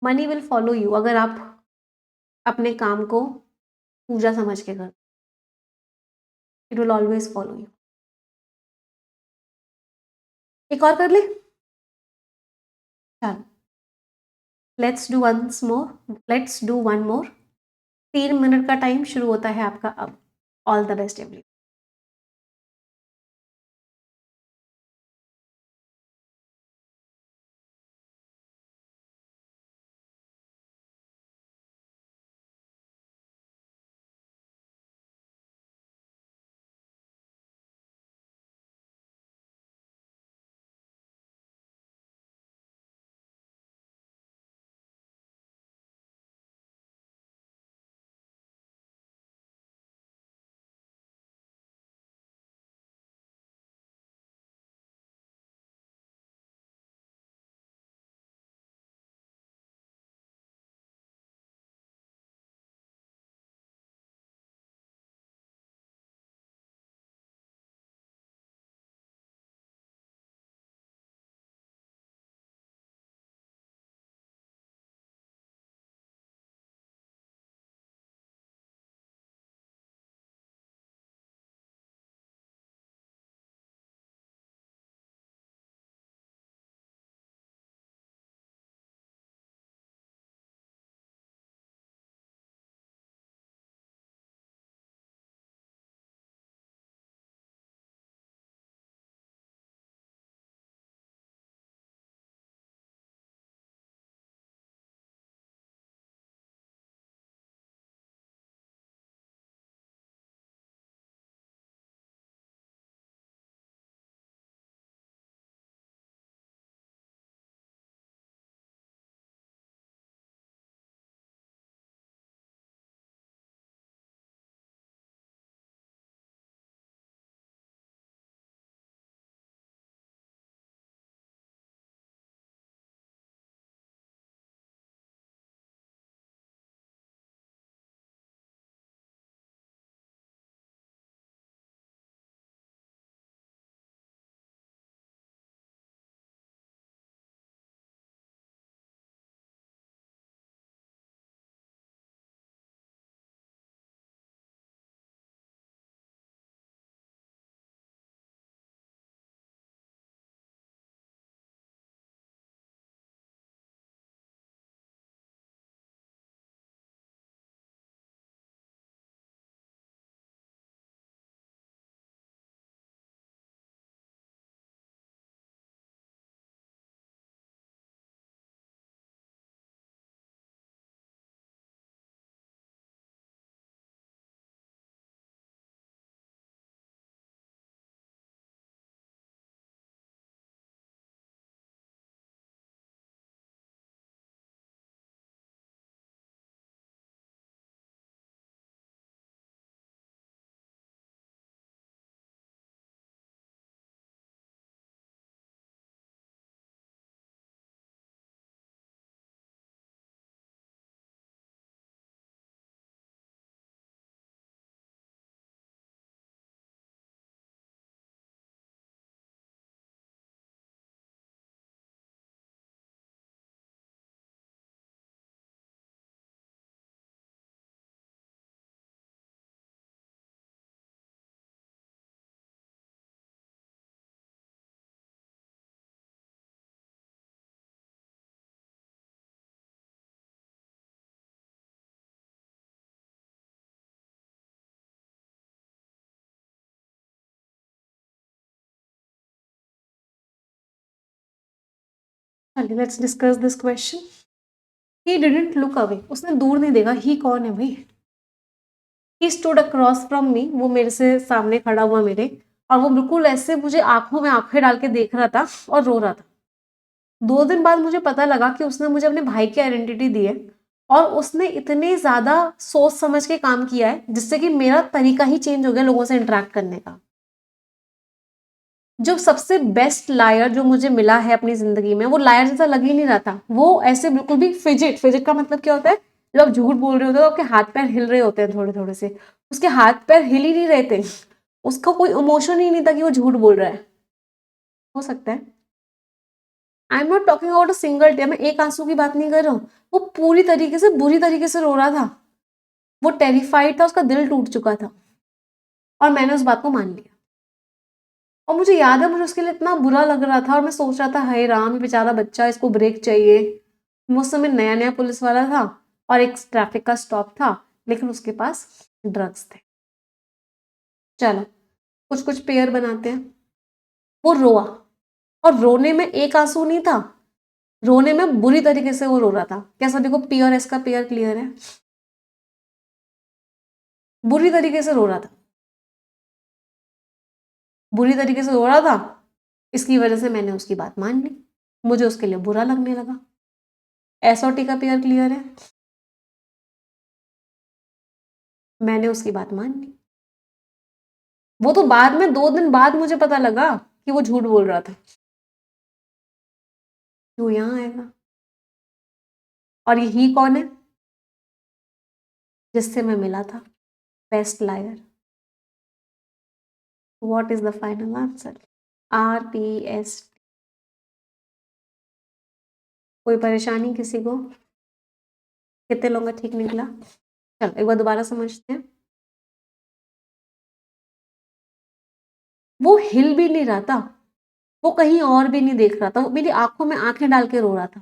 Money will follow you अगर आप अपने काम को पूजा समझ के कर, it will always follow you. एक और कर ले, चलो let's do one more. 3 minute का टाइम शुरू होता है आपका अब। All the best every. चलिए let's discuss this question. He didn't look away, उसने दूर नहीं देखा। ही कौन है भाई? He stood across from me, वो मेरे से सामने खड़ा हुआ मेरे, और वो बिल्कुल ऐसे मुझे आंखों में आंखें डाल के देख रहा था और रो रहा था। 2 दिन बाद मुझे पता लगा कि उसने मुझे अपने भाई की आइडेंटिटी दी है, और उसने इतने ज्यादा सोच समझ के काम किया है जिससे कि मेरा तरीका ही चेंज हो गया लोगों से इंटरेक्ट करने का। जो सबसे बेस्ट लायर जो मुझे मिला है अपनी जिंदगी में, वो लायर जैसा लग ही नहीं रहा था। वो ऐसे बिल्कुल भी फिजिट, फिजिट का मतलब क्या होता है? जब आप झूठ बोल रहे होते हो तो आपके हाथ पैर हिल रहे होते हैं थोड़े थोड़े से, उसके हाथ पैर हिल ही नहीं रहे थे। उसका कोई इमोशन ही नहीं था कि वो झूठ बोल रहा है। हो सकता है। I am not talking about a single tear, मैं एक आंसू की बात नहीं कर रहा हूँ। वो पूरी तरीके से बुरी तरीके से रो रहा था। वो टेरिफाइड था, उसका दिल टूट चुका था, और मैंने उस बात को मान लिया। और मुझे याद है, मुझे उसके लिए इतना बुरा लग रहा था, और मैं सोच रहा था हाय राम, ये बेचारा बच्चा, इसको ब्रेक चाहिए। वो उस समय नया नया पुलिस वाला था, और एक ट्रैफिक का स्टॉप था, लेकिन उसके पास ड्रग्स थे। चलो कुछ कुछ पेयर बनाते हैं। वो रोआ, और रोने में एक आंसू नहीं था, रोने में बुरी तरीके से वो रो रहा था। क्या सभी को पी और एस का पेयर क्लियर है? बुरी तरीके से रो रहा था, बुरी तरीके से रो रहा था। इसकी वजह से मैंने उसकी बात मान ली, मुझे उसके लिए बुरा लगने लगा। एस और टी का पेयर क्लियर है? मैंने उसकी बात मान ली। वो तो बाद में 2 दिन बाद मुझे पता लगा कि वो झूठ बोल रहा था। क्यों यहाँ आएगा? और ये ही कौन है? जिससे मैं मिला था, best liar. What is the final answer? RPS। कोई परेशानी किसी को? कितने लोगों का ठीक निकला? चलो एक बार दोबारा समझते हैं। वो हिल भी नहीं रहा था, वो कहीं और भी नहीं देख रहा था, वो मेरी आंखों में आंखें डाल के रो रहा था।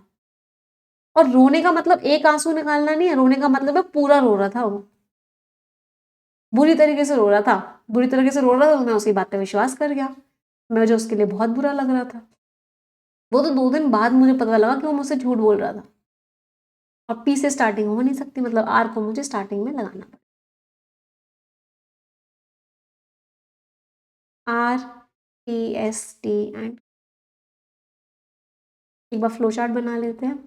और रोने का मतलब एक आंसू निकालना नहीं है, रोने का मतलब है पूरा रो रहा था वो। बुरी तरीके से रो रहा था, बुरी तरीके से रो रहा था, तो मैं उसकी बात पे विश्वास कर गया। मुझे उसके लिए बहुत बुरा लग रहा था। वो तो 2 दिन बाद मुझे पता लगा कि वो मुझसे झूठ बोल रहा था। और पी से स्टार्टिंग हो नहीं सकती, मतलब आर को मुझे स्टार्टिंग में लगाना पड़ा। RPST एंड, एक बार फ्लो चार्ट बना लेते हैं।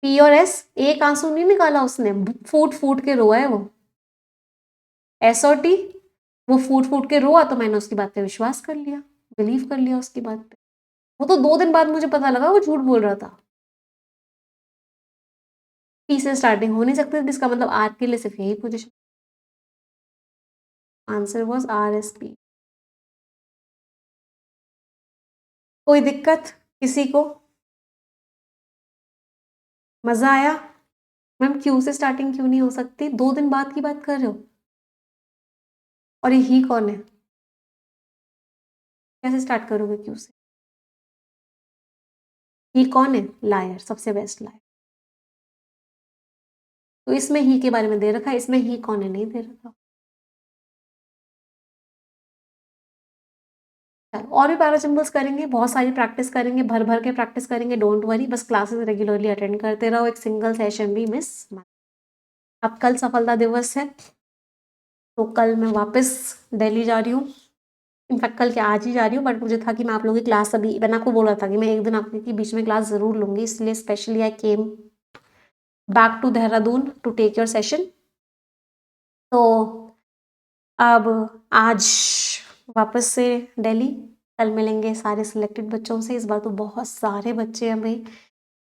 पी और एस, एक आंसू नहीं निकाला उसने, फूट फूट के रोआ है वो। एस और टी, वो फूट फूट के रोआ, तो मैंने उसकी बात पे विश्वास कर लिया, बिलीव कर लिया उसकी बात पे। वो तो 2 दिन बाद मुझे पता लगा वो झूठ बोल रहा था। पी से स्टार्टिंग हो नहीं सकती, जिसका मतलब आर के लिए सिर्फ यही पोजीशन। Answer was RSP। कोई दिक्कत किसी को? मजा आया? मैम क्यू से स्टार्टिंग क्यों नहीं हो सकती? 2 दिन बाद की बात कर रहे हो, और ये ही कौन है? कैसे स्टार्ट करोगे क्यू से? ही कौन है? लायर, सबसे बेस्ट लायर। तो इसमें ही के बारे में दे रखा है, इसमें ही कौन है नहीं दे रखा। चलो और भी पैरा सिंबल्स करेंगे, बहुत सारी प्रैक्टिस करेंगे, भर भर के प्रैक्टिस करेंगे, डोंट वरी, बस क्लासेस रेगुलरली अटेंड करते रहो, एक सिंगल सेशन भी मिस मत। अब कल सफलता दिवस है, तो कल मैं वापस दिल्ली जा रही हूँ। इनफैक्ट कल क्या, आज ही जा रही हूँ, बट मुझे था कि मैं आप लोगों की क्लास, अभी मैंने आपको बोला था कि मैं एक दिन आपके बीच में क्लास जरूर लूंगी, इसलिए specially I came back to Dehradun to take your session. तो अब आज वापस से दिल्ली, कल मिलेंगे सारे सिलेक्टेड बच्चों से। इस बार तो बहुत सारे बच्चे हैं भाई,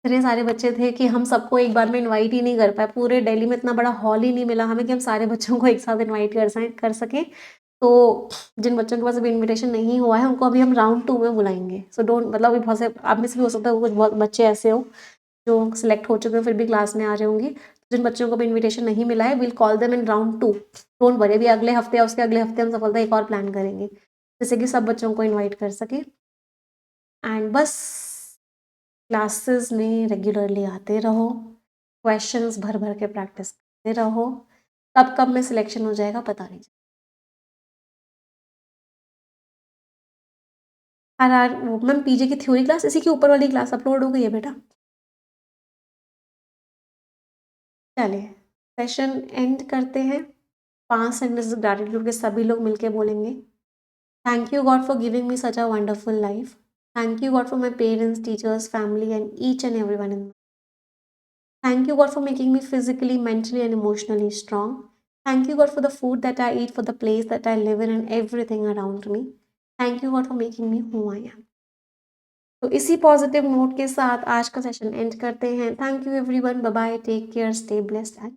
इतने सारे बच्चे थे कि हम सबको एक बार में इनवाइट ही नहीं कर पाए। पूरे दिल्ली में इतना बड़ा हॉल ही नहीं मिला हमें कि हम सारे बच्चों को एक साथ इनवाइट कर सकें। तो जिन बच्चों के पास अभी इनविटेशन नहीं हुआ है, उनको अभी हम राउंड 2 में बुलाएंगे। सो डोंट, मतलब अभी बहुत से आप में से भी हो सकता है कुछ बहुत बच्चे ऐसे हो जो सिलेक्ट हो चुके हैं फिर भी क्लास में आ रहे होंगे। जिन बच्चों को भी इनविटेशन नहीं मिला है, will call them in round 2। Don't worry, अभी अगले हफ्ते या उसके अगले हफ्ते हम सफलता एक और प्लान करेंगे, जैसे कि सब बच्चों को इन्वाइट कर सके। एंड बस क्लासेस में रेगुलरली आते रहो, क्वेश्चंस भर भर के प्रैक्टिस करते रहो। कब कब में सिलेक्शन हो जाएगा पता नहीं। मैम पीजे की थ्योरी क्लास, इसी की ऊपर वाली क्लास अपलोड हो गई है बेटा। चलिए सेशन एंड करते हैं। 5 सेंटेंस ग्रैटिट्यूड के सभी लोग मिलके बोलेंगे। Thank you God for giving me such a wonderful life. Thank you God for my parents, teachers, family and each and everyone in. Thank you, God, for making me physically, mentally, and emotionally strong. Thank you, God, for the food that I eat, for the place that I live in, and everything around me. Thank you, God, for making me who I am. तो इसी positive note के साथ आज का session end करते हैं। Thank you everyone, bye bye, take care, stay blessed and